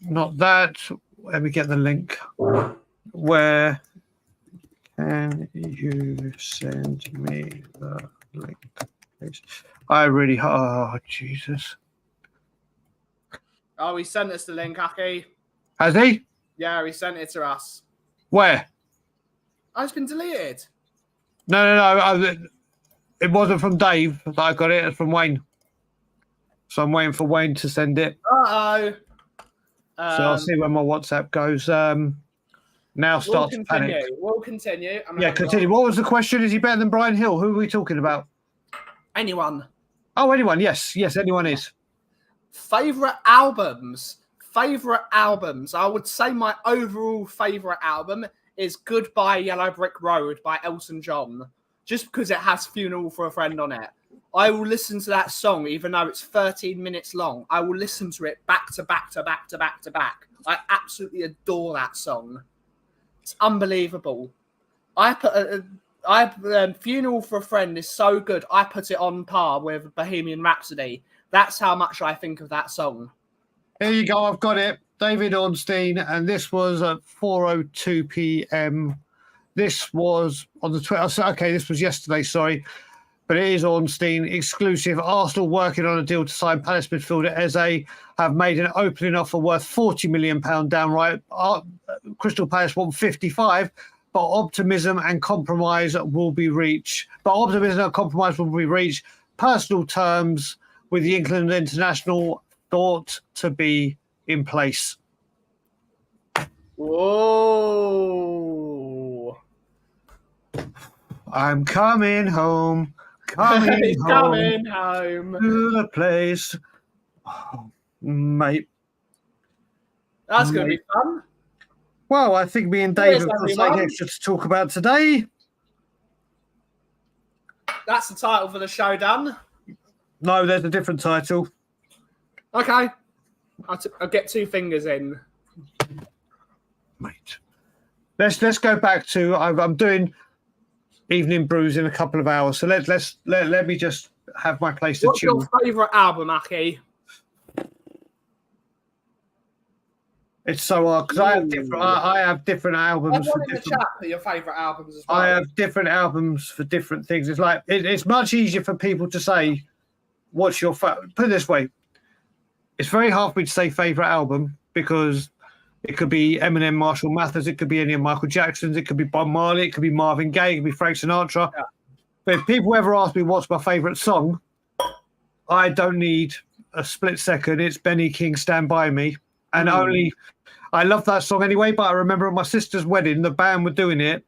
[SPEAKER 3] not that. Let me get the link. Where can you send me the link, please? Oh, Jesus.
[SPEAKER 2] Oh, he sent us the link, Aki.
[SPEAKER 3] Has he?
[SPEAKER 2] Yeah, he sent it to us.
[SPEAKER 3] Where?
[SPEAKER 2] Oh, it's been deleted.
[SPEAKER 3] No. It wasn't from Dave that I got it. It's from Wayne. So I'm waiting for Wayne to send it.
[SPEAKER 2] Uh-oh.
[SPEAKER 3] So I'll see when my WhatsApp goes. Now starts to panic.
[SPEAKER 2] We'll continue.
[SPEAKER 3] Continue. What was the question? Is he better than Brian Hill? Who are we talking about?
[SPEAKER 2] Anyone.
[SPEAKER 3] Oh, anyone. Yes, anyone is.
[SPEAKER 2] Favorite albums. I would say my overall favorite album is Goodbye Yellow Brick Road by Elton John. Just because it has Funeral for a Friend on it. I will listen to that song, even though it's 13 minutes long. I will listen to it back to back to back to back to back. I absolutely adore that song. It's unbelievable. Funeral for a Friend is so good. I put it on par with Bohemian Rhapsody. That's how much I think of that song.
[SPEAKER 3] Here you go. I've got it. David Ornstein, and this was at 4:02 p.m. This was on the 12th. Okay, this was yesterday. Sorry. But it is Ornstein exclusive. Arsenal working on a deal to sign Palace midfielder Eze have made an opening offer worth £40 million downright. Crystal Palace want 55, but optimism and compromise will be reached. Personal terms with the England international thought to be in place.
[SPEAKER 2] Whoa.
[SPEAKER 3] I'm coming home.
[SPEAKER 2] Coming home
[SPEAKER 3] to the place. Oh, mate.
[SPEAKER 2] That's going to be fun.
[SPEAKER 3] Well, I think me and Dave have got something extra to talk about today.
[SPEAKER 2] That's the title for the show done.
[SPEAKER 3] No, there's a different title.
[SPEAKER 2] Okay. I'll get 2 fingers in.
[SPEAKER 3] Mate. Let's go back to I'm doing evening brews in a couple of hours. So let me just have my place to chill.
[SPEAKER 2] What's your favourite album, Aki?
[SPEAKER 3] It's so hard because I have different albums.
[SPEAKER 2] Everyone in the chat for your favourite albums as well.
[SPEAKER 3] I have different albums for different things. It's like it's much easier for people to say, "What's your put it this way?" It's very hard for me to say favourite album because it could be Eminem, Marshall Mathers, it could be any of Michael Jackson's, it could be Bob Marley, it could be Marvin Gaye, it could be Frank Sinatra. Yeah. But if people ever ask me what's my favourite song, I don't need a split second. It's Benny King, Stand By Me. And I love that song anyway, but I remember at my sister's wedding, the band were doing it,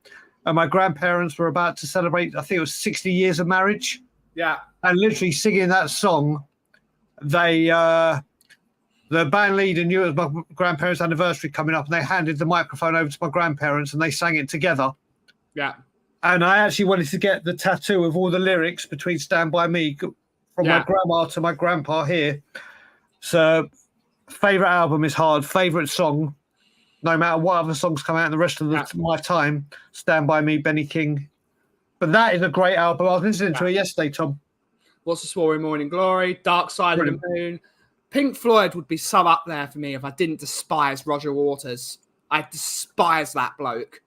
[SPEAKER 3] and my grandparents were about to celebrate, I think it was 60 years of marriage.
[SPEAKER 2] Yeah.
[SPEAKER 3] And literally singing that song, the band leader knew it was my grandparents' anniversary coming up, and they handed the microphone over to my grandparents, and they sang it together.
[SPEAKER 2] Yeah.
[SPEAKER 3] And I actually wanted to get the tattoo of all the lyrics between Stand By Me from my grandma to my grandpa here. So, favourite album is hard. Favourite song, no matter what other songs come out in the rest of my time, Stand By Me, Benny King. But that is a great album. I was listening to it yesterday, Tom.
[SPEAKER 2] What's the Story, Morning Glory, Dark Side of the Moon. Pink Floyd would be so up there for me if I didn't despise Roger Waters. I despise that bloke.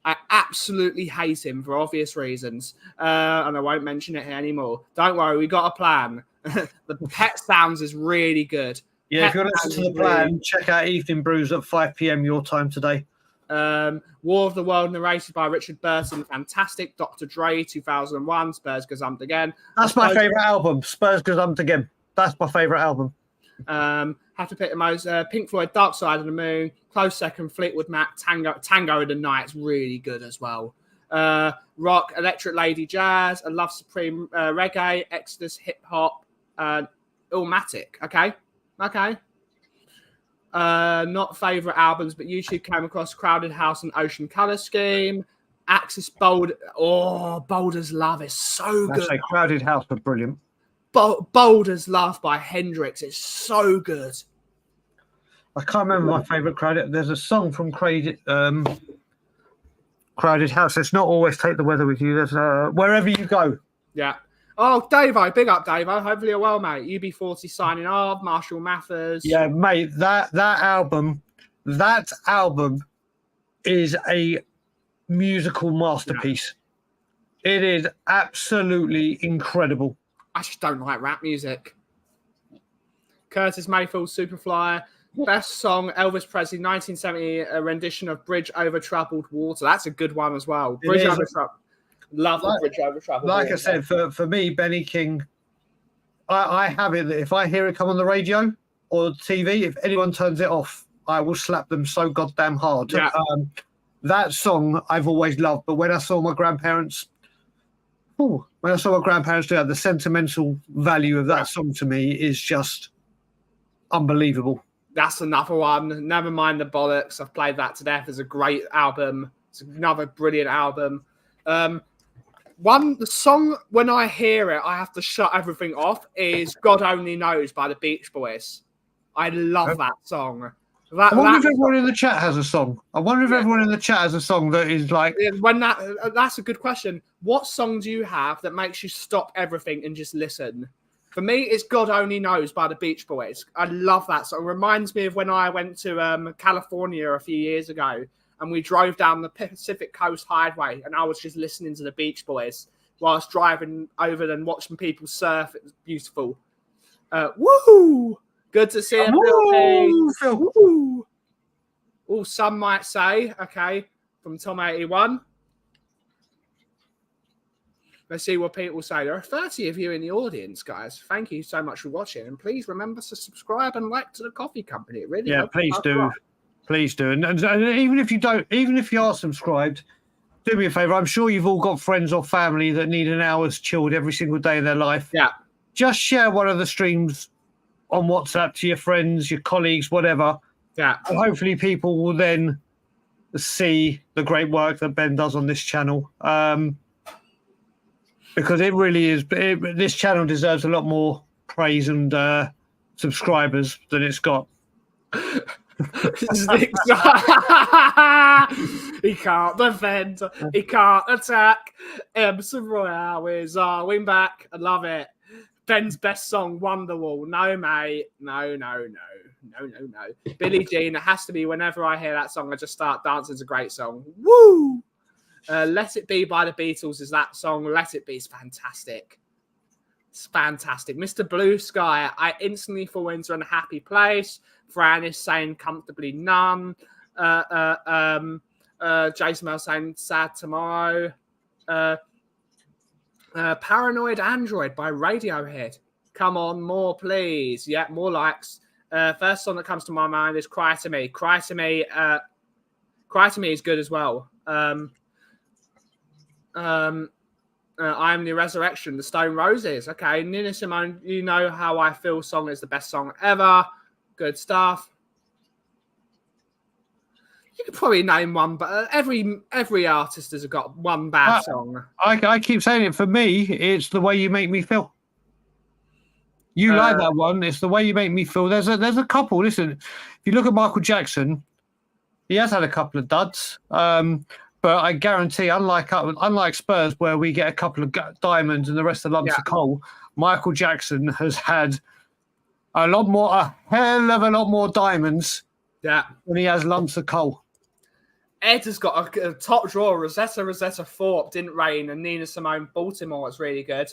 [SPEAKER 2] I absolutely hate him for obvious reasons. And I won't mention it here anymore. Don't worry, we got a plan. The Pet Sounds is really good.
[SPEAKER 3] Yeah, if you want to listen to the plan, check out Evening Brews at 5 p.m. your time today.
[SPEAKER 2] War of the World, narrated by Richard Burton. Fantastic. Dr. Dre, 2001. Spurs Gazumped Again.
[SPEAKER 3] That's my favourite album. Spurs Gazumped Again. That's my favourite album.
[SPEAKER 2] Have to pick the most. Pink Floyd, Dark Side of the Moon. Close second, Fleetwood Mac, Tango in the Night's really good as well. Rock, Electric Lady Jazz, and Love Supreme, Reggae, Exodus, Hip Hop, Illmatic. Okay. Not favourite albums, but YouTube came across Crowded House and Ocean Colour Scheme. Axis Bold. Oh, Boulder's Love is so good.
[SPEAKER 3] I say Crowded House are brilliant.
[SPEAKER 2] Boulder's Love by Hendrix is so good.
[SPEAKER 3] I can't remember my favourite Crowded. There's a song from Crowded House. It's not always Take the Weather With You. There's Wherever You Go.
[SPEAKER 2] Yeah. Oh, Davo, big up, Davo. Hopefully you're well, mate. UB40 signing off. Marshall Mathers.
[SPEAKER 3] Yeah, mate. That album is a musical masterpiece. Yeah. It is absolutely incredible.
[SPEAKER 2] I just don't like rap music. Curtis Mayfield, Superfly. Best song, Elvis Presley, 1970, a rendition of Bridge Over Troubled Water. That's a good one as well. Bridge Over Troubled. Love the Bridge Over Troubled Water.
[SPEAKER 3] Like I said, for me, Benny King, I have it that if I hear it come on the radio or TV, if anyone turns it off, I will slap them so goddamn hard.
[SPEAKER 2] Yeah.
[SPEAKER 3] That song I've always loved, but when I saw my grandparents do that, the sentimental value of that song to me is just unbelievable.
[SPEAKER 2] That's another one. Never mind the bollocks. I've played that to death. It's a great album. It's another brilliant album. The song, when I hear it, I have to shut everything off, is God Only Knows by the Beach Boys. I love that song.
[SPEAKER 3] I wonder if everyone in the chat has a song. Everyone in the chat has a song that is like...
[SPEAKER 2] That's a good question. What song do you have that makes you stop everything and just listen? For me, it's God Only Knows by the Beach Boys. I love that song. It reminds me of when I went to California a few years ago and we drove down the Pacific Coast Highway and I was just listening to the Beach Boys whilst driving over and watching people surf. It was beautiful. Woohoo! Good to see you, Phil. Woo! Oh, some might say, okay, from Tom81. Let's see what people say. There are 30 of you in the audience, guys. Thank you so much for watching. And please remember to subscribe and like to the Kauffie Company. It really helps.
[SPEAKER 3] Please do. Please do. And even if you are subscribed, do me a favor. I'm sure you've all got friends or family that need an hour's chilled every single day of their life.
[SPEAKER 2] Yeah.
[SPEAKER 3] Just share one of the streams on WhatsApp to your friends, your colleagues, whatever.
[SPEAKER 2] Yeah.
[SPEAKER 3] And hopefully people will then see the great work that Ben does on this channel. Because it really is, this channel deserves a lot more praise and subscribers than it's got.
[SPEAKER 2] He can't defend. He can't attack. Emerson Royale is our wing back. I love it. Ben's best song, Wonderwall. No, mate. No. Billie Jean. It has to be. Whenever I hear that song, I just start dancing. It's a great song. Woo! Let It Be by the Beatles is that song. Let It Be is fantastic. It's fantastic. Mr. Blue Sky, I instantly fall into a happy place. Fran is saying comfortably numb. Jason Mel saying sad tomorrow. Paranoid Android by Radiohead. Come on, more please. Yeah, more likes. First song that comes to my mind is Cry to Me. Cry to Me is good as well. I Am the Resurrection, the Stone Roses. Okay, Nina Simone, You Know How I Feel song is the best song ever. Good stuff. You could probably name one, but every artist has got one bad song.
[SPEAKER 3] I keep saying it. For me, it's The Way You Make Me Feel. You like that one. It's The Way You Make Me Feel. There's a couple. Listen, if you look at Michael Jackson, he has had a couple of duds. But I guarantee, unlike Spurs, where we get a couple of diamonds and the rest of the lumps of coal, Michael Jackson has had a hell of a lot more diamonds when he has lumps of coal.
[SPEAKER 2] Ed has got a top drawer, Rosetta Thorpe, Didn't Rain, and Nina Simone, Baltimore. It's really good.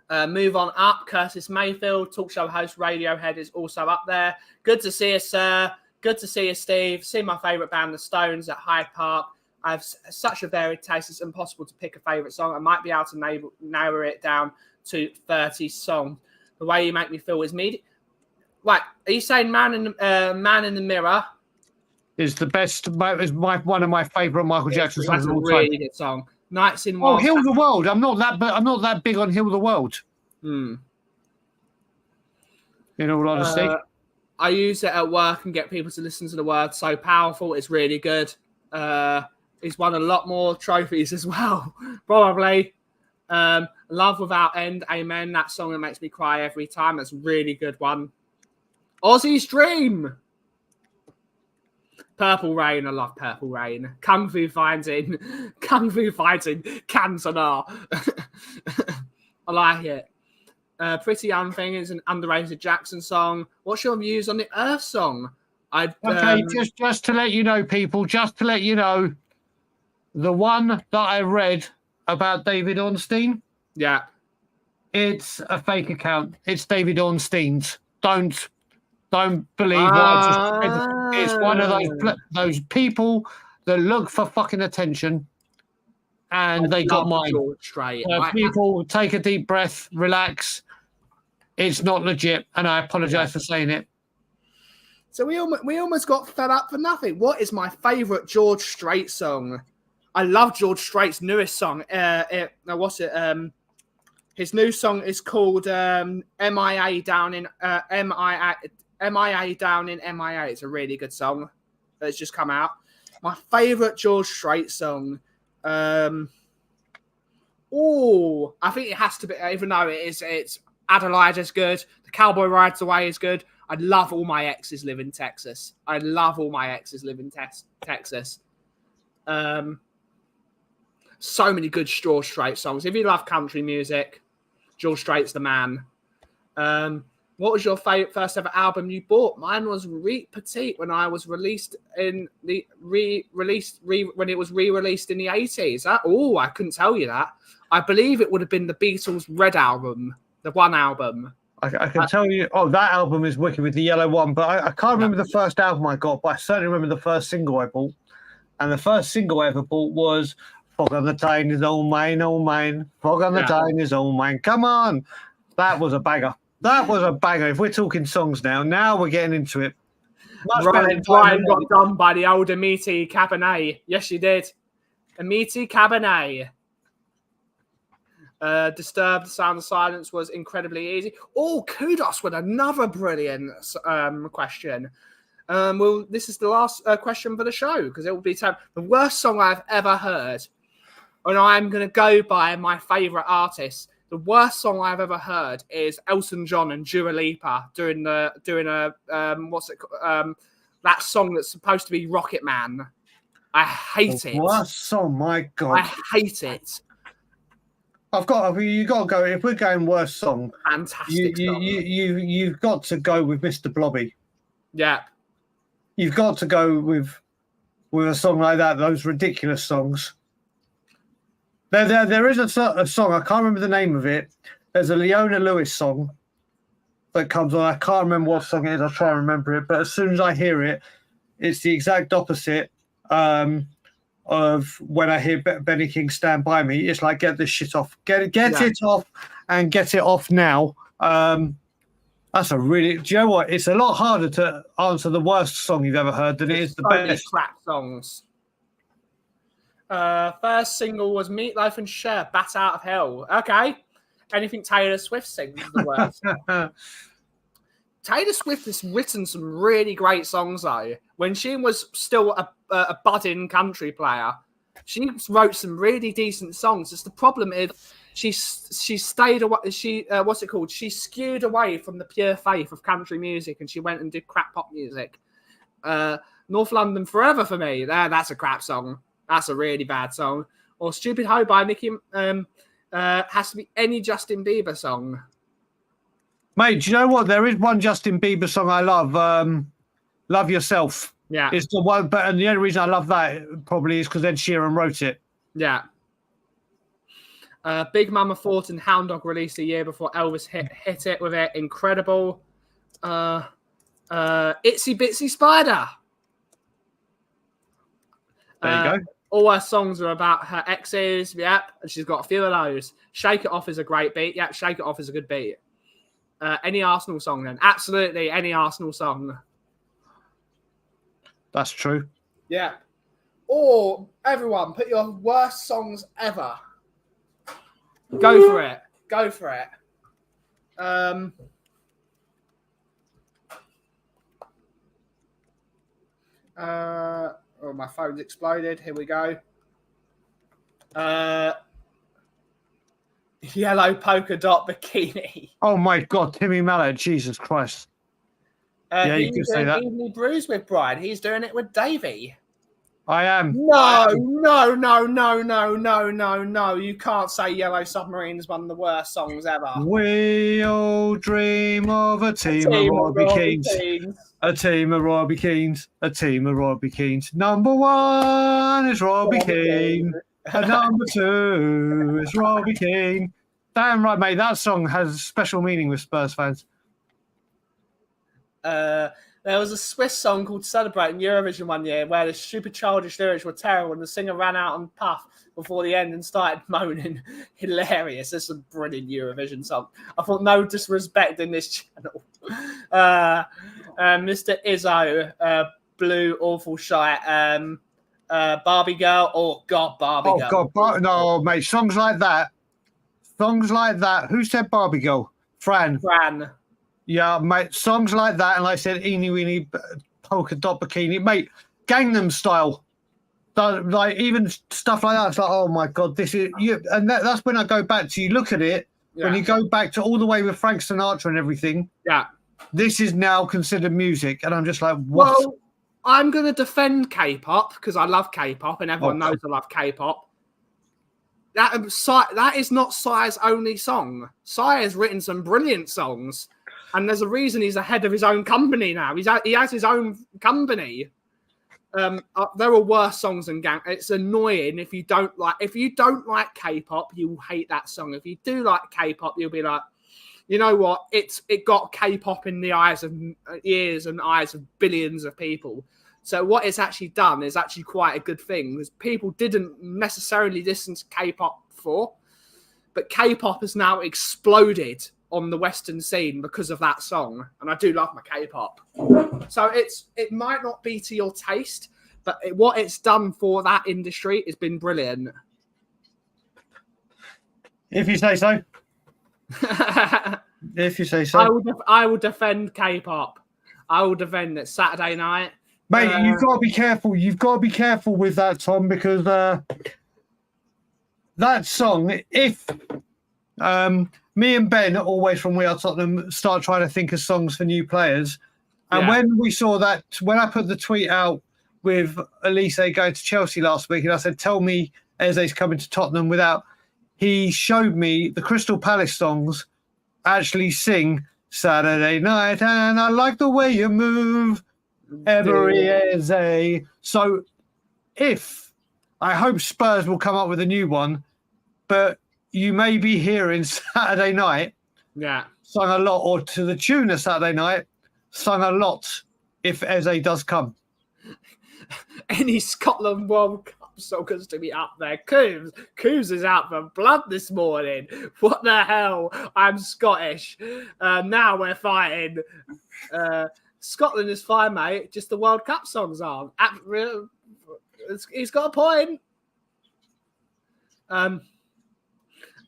[SPEAKER 2] Move on up. Curtis Mayfield, talk show host, Radiohead is also up there. Good to see you, sir. Good to see you, Steve. See my favourite band, The Stones, at Hyde Park. I have such a varied taste. It's impossible to pick a favourite song. I might be able to narrow it down to 30 songs. The Way You Make Me Feel is me. Right, are you saying Man in the Mirror
[SPEAKER 3] is the best? Is one of my favourite Michael Jackson songs of all time.
[SPEAKER 2] Really good song. Nights in Wild.
[SPEAKER 3] Heal the World. I'm not that big on Heal the World. In all honesty.
[SPEAKER 2] I use it at work and get people to listen to the word. So powerful. It's really good. He's won a lot more trophies as well, probably. Love Without End, Amen. That song that makes me cry every time. That's a really good one. Ozzy's Dream. Purple Rain. I love Purple Rain. Kung Fu Fighting. Cancer. I like it. Pretty Young Thing is an underrated Jackson song. What's your views on the Earth song?
[SPEAKER 3] Just to let you know, people, just to let you know, the one that I read about David Ornstein,
[SPEAKER 2] yeah,
[SPEAKER 3] it's a fake account. It's David Ornstein's. Don't believe what I just read. It's one of those people that look for fucking attention, and they got mine.
[SPEAKER 2] Straight.
[SPEAKER 3] People, take a deep breath, relax. It's not legit, and I apologize for saying it.
[SPEAKER 2] So we almost got fed up for nothing. What is my favourite George Strait song? I love George Strait's newest song. His new song is called MIA Down in MIA Down in MIA. It's a really good song that's just come out. My favourite George Strait song. I think it has to be, even though it's Adelaide is good. The Cowboy Rides Away is good. I love All My Exes Live in Texas. So many good George Strait songs. If you love country music, George Strait's the man. What was your first ever album you bought? Mine was Reet Petite when I was released in the when it was re-released in the 80s. I couldn't tell you that. I believe it would have been the Beatles' Red album, the one album.
[SPEAKER 3] I can tell you, that album is wicked with the yellow one, but I can't remember the first album I got, but I certainly remember the first single I bought. And the first single I ever bought was Fog on the Tyne is all mine, all mine. Fog on the Tyne is all mine. Come on. That was a banger. If we're talking songs now we're getting into it.
[SPEAKER 2] Ryan got done by the old Amiti Cabernet. Yes, you did. Amiti Cabernet. Disturbed, The Sound of Silence was incredibly easy. Kudos with another brilliant question. This is the last question for the show because it will be the worst song I've ever heard. And I'm going to go by my favourite artist. The worst song I've ever heard is Elton John and Dua Lipa doing that song that's supposed to be Rocket Man. I hate it.
[SPEAKER 3] Worst song, my God.
[SPEAKER 2] I hate it.
[SPEAKER 3] You got to go. If we're going worst song,
[SPEAKER 2] fantastic song.
[SPEAKER 3] You've got to go with Mr. Blobby.
[SPEAKER 2] Yeah,
[SPEAKER 3] you've got to go with a song like that. Those ridiculous songs. There is a song. I can't remember the name of it. There's a Leona Lewis song that comes on. I can't remember what song it is. I'll try and remember it. But as soon as I hear it, it's the exact opposite. Of when I hear Benny King Stand By Me, it's like, get this shit off. Get it off and get it off now. That's a really... Do you know what? It's a lot harder to answer the worst song you've ever heard than it is the best.
[SPEAKER 2] Crap songs. First single was Meatloaf and Cher, Bat Out of Hell. Okay. Anything Taylor Swift sings is the worst. Taylor Swift has written some really great songs, though. When she was still a budding country player, she wrote some really decent songs. Just the problem is she stayed away. She skewed away from the pure faith of country music, and she went and did crap pop music. North London Forever for me. That's a crap song. That's a really bad song. Or Stupid Ho by Nicki has to be any Justin Bieber song.
[SPEAKER 3] Mate, do you know what? There is one Justin Bieber song I love. Love Yourself.
[SPEAKER 2] Yeah.
[SPEAKER 3] It's the one, and the only reason I love that probably is because Ed Sheeran wrote it.
[SPEAKER 2] Yeah. Big Mama Thornton and Hound Dog released a year before Elvis hit it with it. Incredible. Itsy Bitsy Spider.
[SPEAKER 3] There you go.
[SPEAKER 2] All her songs are about her exes. Yep. And she's got a few of those. Shake It Off is a great beat. Yep. Shake It Off is a good beat. Any Arsenal song then? Absolutely any Arsenal song.
[SPEAKER 3] That's true.
[SPEAKER 2] Yeah. Or everyone, put your worst songs ever. Go for it. Go for it. Oh, my phone's exploded. Here we go. Yellow polka dot bikini.
[SPEAKER 3] Oh my God, Timmy Mallet, Jesus Christ. Yeah, you could say that.
[SPEAKER 2] Evenly Brews with Brian. He's doing it with Davey.
[SPEAKER 3] I am.
[SPEAKER 2] No. You can't say Yellow Submarine is one of the worst songs ever.
[SPEAKER 3] We all dream of a team of Robbie Keanes. A team of Robbie Keanes. A team of Robbie Keanes. Number 1 is Robbie Keane. And number 2 is Robbie Keane. Damn right, mate. That song has a special meaning with Spurs fans.
[SPEAKER 2] There was a Swiss song called Celebrate in Eurovision one year where the stupid childish lyrics were terrible and the singer ran out on puff before the end and started moaning. Hilarious. This is a brilliant Eurovision song. I thought no disrespect in this channel. Mr. Izzo, Blue, awful shite. Barbie Girl. Oh, God, Barbie Girl.
[SPEAKER 3] Oh, God. No, mate. Songs like that. Who said Barbie Girl? Fran. Yeah, mate, songs like that, and like I said, Eeny Weeny Polka Dot Bikini, mate, Gangnam Style, like even stuff like that. It's like, oh my God, this is you, and that's when I go back to you look at it when you go back to all the way with Frank Sinatra and everything.
[SPEAKER 2] Yeah,
[SPEAKER 3] this is now considered music, and I'm just like, what?
[SPEAKER 2] Well, I'm gonna defend K-pop because I love K-pop, and everyone knows I love K-pop. That is not Psy's only song. Psy has written some brilliant songs. And there's a reason he's ahead of his own company now. He has his own company. There are worse songs than Gang. It's annoying if you don't like K-pop, you will hate that song. If you do like K-pop, you'll be like, you know what? It got K-pop in the ears and eyes of billions of people. So what it's actually done is actually quite a good thing because people didn't necessarily listen to K-pop before, but K-pop has now exploded on the Western scene because of that song, and I do love my K-pop. So it might not be to your taste, but what it's done for that industry has been brilliant.
[SPEAKER 3] If you say so. If you say so.
[SPEAKER 2] I will defend K-pop. I will defend it Saturday night.
[SPEAKER 3] Mate, you've got to be careful. You've got to be careful with that, Tom, because that song, if me and Ben, always from We Are Tottenham, start trying to think of songs for new players. And when we saw that, when I put the tweet out with Elise going to Chelsea last week, and I said, tell me Eze's coming to Tottenham he showed me the Crystal Palace songs actually sing Saturday night, and I like the way you move, every Eze. So I hope Spurs will come up with a new one, but you may be hearing Saturday night sung a lot, or to the tune of Saturday night sung a lot if Eze does come.
[SPEAKER 2] Any Scotland World Cup songers to be up there. Coombs is out for blood this morning. What the hell? I'm Scottish. Now we're fighting. Scotland is fine, mate. Just the World Cup songs aren't. He's got a point.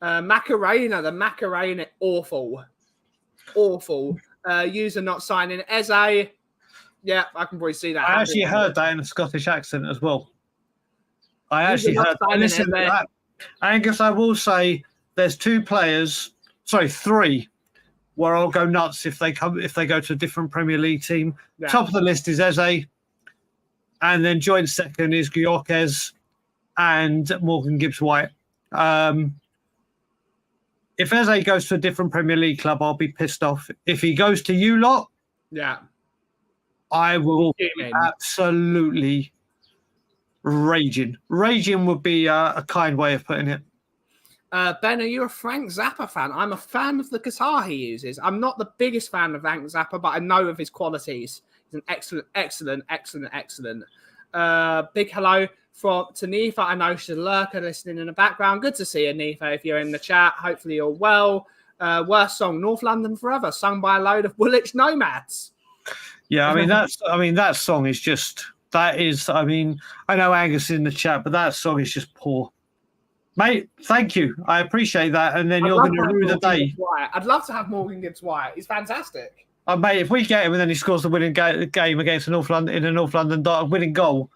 [SPEAKER 2] Macarena, the Macarena, awful. User not signing. Eze, yeah, I can probably see that.
[SPEAKER 3] I actually heard that in a Scottish accent as well. I actually heard that. Listen to that. Angus, I will say there's three, where I'll go nuts if they go to a different Premier League team. Yeah. Top of the list is Eze, and then joint second is Gyökeres and Morgan Gibbs-White. If Eze goes to a different Premier League club, I'll be pissed off. If he goes to you lot, I will be absolutely raging. Raging would be a kind way of putting it.
[SPEAKER 2] Ben, are you a Frank Zappa fan? I'm a fan of the guitar he uses. I'm not the biggest fan of Frank Zappa, but I know of his qualities. He's an excellent. Big hello to Nifa. I know she's a lurker listening in the background. Good to see you, Nifa, if you're in the chat. Hopefully you're well. Worst song, North London Forever, sung by a load of Woolwich nomads.
[SPEAKER 3] Yeah, that song is just, I know Angus is in the chat, but that song is just poor. Mate, thank you. I appreciate that. And then you're going to rue the day.
[SPEAKER 2] I'd love to have Morgan Gibbs-White. He's fantastic.
[SPEAKER 3] Mate, if we get him and then he scores the winning game against the North London in a North London winning goal,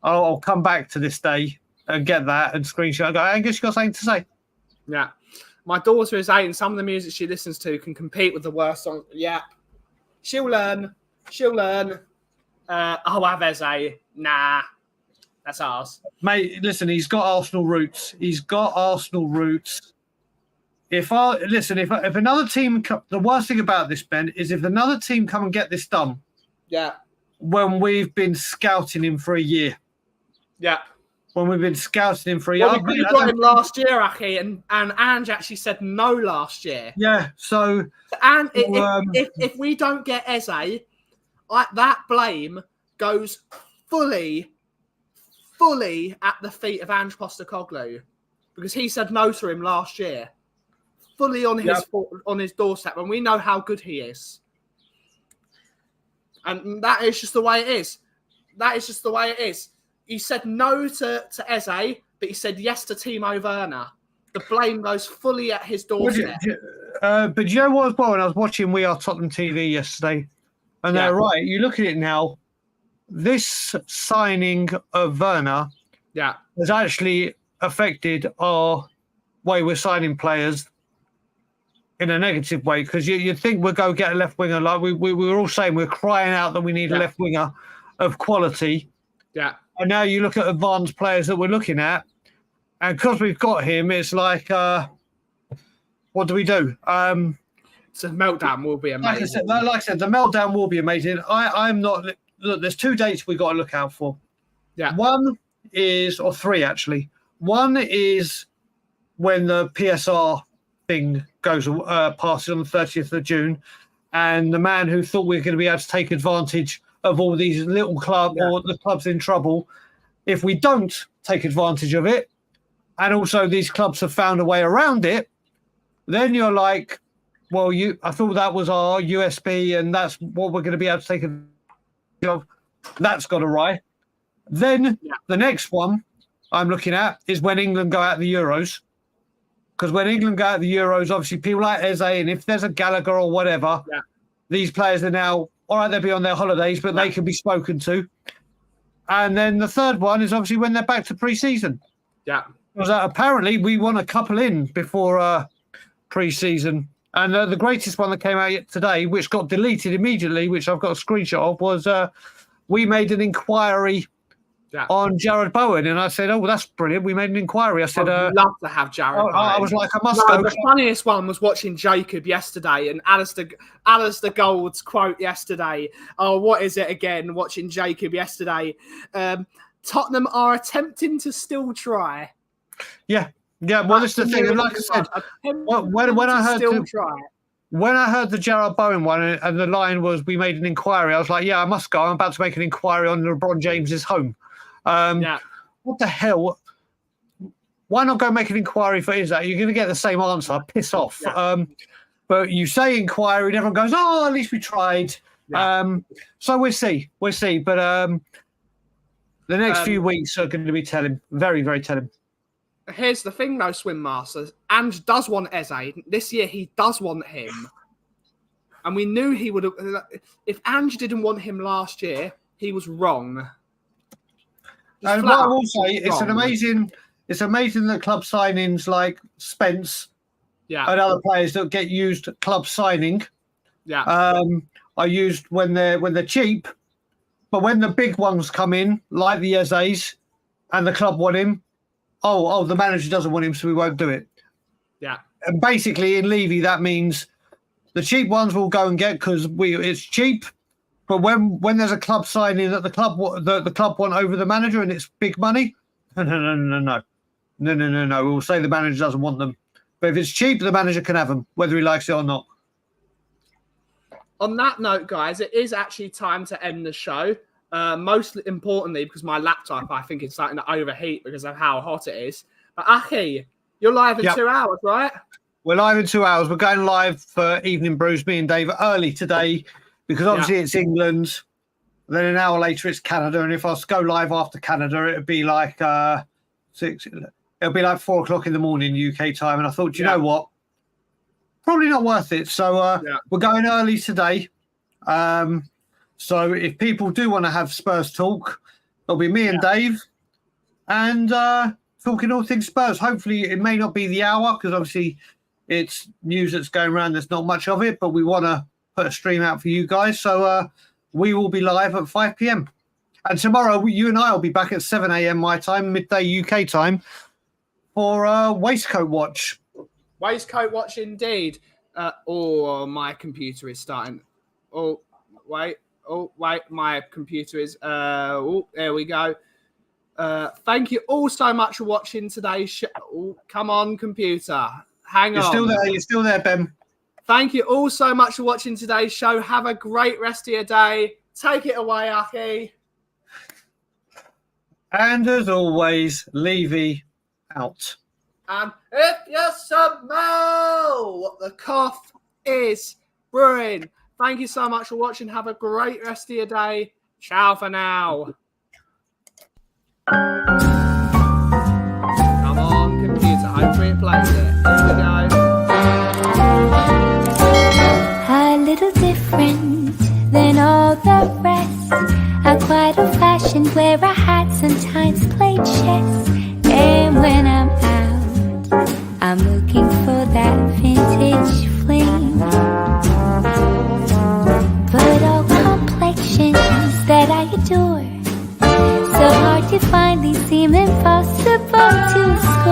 [SPEAKER 3] I'll come back to this day and get that and screenshot and go, Angus, you got something to say?
[SPEAKER 2] Yeah. My daughter is 8 and some of the music she listens to can compete with the worst songs. Yeah. She'll learn. Have Eze. Nah. That's ours.
[SPEAKER 3] Mate, listen, he's got Arsenal roots. If another team, the worst thing about this, Ben, is if another team come and get this done.
[SPEAKER 2] Yeah.
[SPEAKER 3] When we've been scouting him for a year.
[SPEAKER 2] Yeah.
[SPEAKER 3] When we've been scouting him for a year.
[SPEAKER 2] Well, we got him last year, Aki, and Ange actually said no last year.
[SPEAKER 3] Yeah, so...
[SPEAKER 2] And if we don't get Eze, that blame goes fully at the feet of Ange Postecoglou because he said no to him last year. Fully on his doorstep, and we know how good he is. And that is just the way it is. He said no to Eze, but he said yes to Timo Werner. The blame goes fully at his doorstep.
[SPEAKER 3] But you know what as well? When I was watching We Are Tottenham TV yesterday, and they're right, you look at it now, this signing of Werner has actually affected our way we're signing players in a negative way, because you'd think we'll go get a left winger. Like we were all saying, we're crying out that we need a left winger of quality. Yeah. And now you look at advanced players that we're looking at, and because we've got him, it's like, what do we do?
[SPEAKER 2] So meltdown will be amazing.
[SPEAKER 3] Like I said, the meltdown will be amazing. I'm not. Look, there's 2 dates we got to look out for. Yeah. One is, or 3 actually. One is when the PSR thing goes passes on the 30th of June, and the man who thought we were going to be able to take advantage of all these little clubs or the clubs in trouble, if we don't take advantage of it, and also these clubs have found a way around it, then you're like, well, I thought that was our USP and that's what we're going to be able to take advantage of. That's got awry. Then the next one I'm looking at is when England go out the Euros. Because when England go out the Euros, obviously people like Eze, and if there's a Gallagher or whatever, these players are now, all right, they'll be on their holidays, but they can be spoken to. And then the third one is obviously when they're back to pre-season. Yeah. Because apparently we want a couple in before pre-season. And the greatest one that came out today, which got deleted immediately, which I've got a screenshot of, was we made an inquiry on Jared Bowen. And I said, oh, well, that's brilliant. We made an inquiry. I said,
[SPEAKER 2] I'd love to have Jared Bowen.
[SPEAKER 3] I was like, I must go.
[SPEAKER 2] The funniest one was watching Jacob yesterday and Alistair Gold's quote yesterday. Oh, what is it again? Watching Jacob yesterday. Tottenham are attempting to still try.
[SPEAKER 3] Yeah. Yeah, well, that's the thing. And like I said, when I heard the Jared Bowen one and the line was, we made an inquiry, I was like, yeah, I must go. I'm about to make an inquiry on LeBron James's home. What the hell? Why not go make an inquiry for Isaac? You're going to get the same answer. Piss off. Yeah. But you say inquiry, and everyone goes, oh, at least we tried. Yeah. So we'll see. But the next few weeks are going to be telling. Very, very telling.
[SPEAKER 2] Here's the thing, though, Swim Masters. Ange does want Eze. This year, he does want him. And we knew he would have... If Ange didn't want him last year, he was wrong.
[SPEAKER 3] And what I will say, it's amazing that club signings like Spence and other players that get used club signing are used when they're cheap. But when the big ones come in, like the Ezes, and the club want him, the manager doesn't want him, so we won't do it. Yeah. And basically, in Levy, that means the cheap ones will go and get because it's cheap. But when there's a club signing that the club want over the manager and it's big money, no. We'll say the manager doesn't want them. But if it's cheap, the manager can have them, whether he likes it or not.
[SPEAKER 2] On that note, guys, it is actually time to end the show. Most importantly, because my laptop, I think, is starting to overheat because of how hot it is. But Aki, you're live in 2 hours, right?
[SPEAKER 3] We're live in 2 hours. We're going live for Evening Brews, me and Dave, early today because obviously it's England. Then an hour later, it's Canada. And if I was to go live after Canada, it'd be like 6. It'll be like 4 o'clock in the morning UK time. And I thought, you know what? Probably not worth it. So we're going early today. So if people do want to have Spurs talk, it'll be me and Dave, and talking all things Spurs. Hopefully, it may not be the hour because obviously it's news that's going around. There's not much of it, but we want to put a stream out for you guys. So we will be live at 5 p.m. And tomorrow, you and I will be back at 7 a.m. my time, midday UK time, for Waistcoat Watch.
[SPEAKER 2] Waistcoat Watch indeed. My computer is starting. Wait, my computer is. There we go. Thank you all so much for watching today's show. Oh, come on, computer. Hang on.
[SPEAKER 3] You're still there, Ben.
[SPEAKER 2] Thank you all so much for watching today's show. Have a great rest of your day. Take it away, Aki.
[SPEAKER 3] And as always, Levy out.
[SPEAKER 2] And if you smell what the cough is brewing, thank you so much for watching. Have a great rest of your day. Ciao for now. Come on, computer. Hopefully it plays it. Here we go.
[SPEAKER 1] A little different than all the rest. I'm quite old-fashioned where I had sometimes played chess. And when I'm out, I'm looking for that vintage fling. But all complexions that I adore, so hard to find, these seem impossible to score.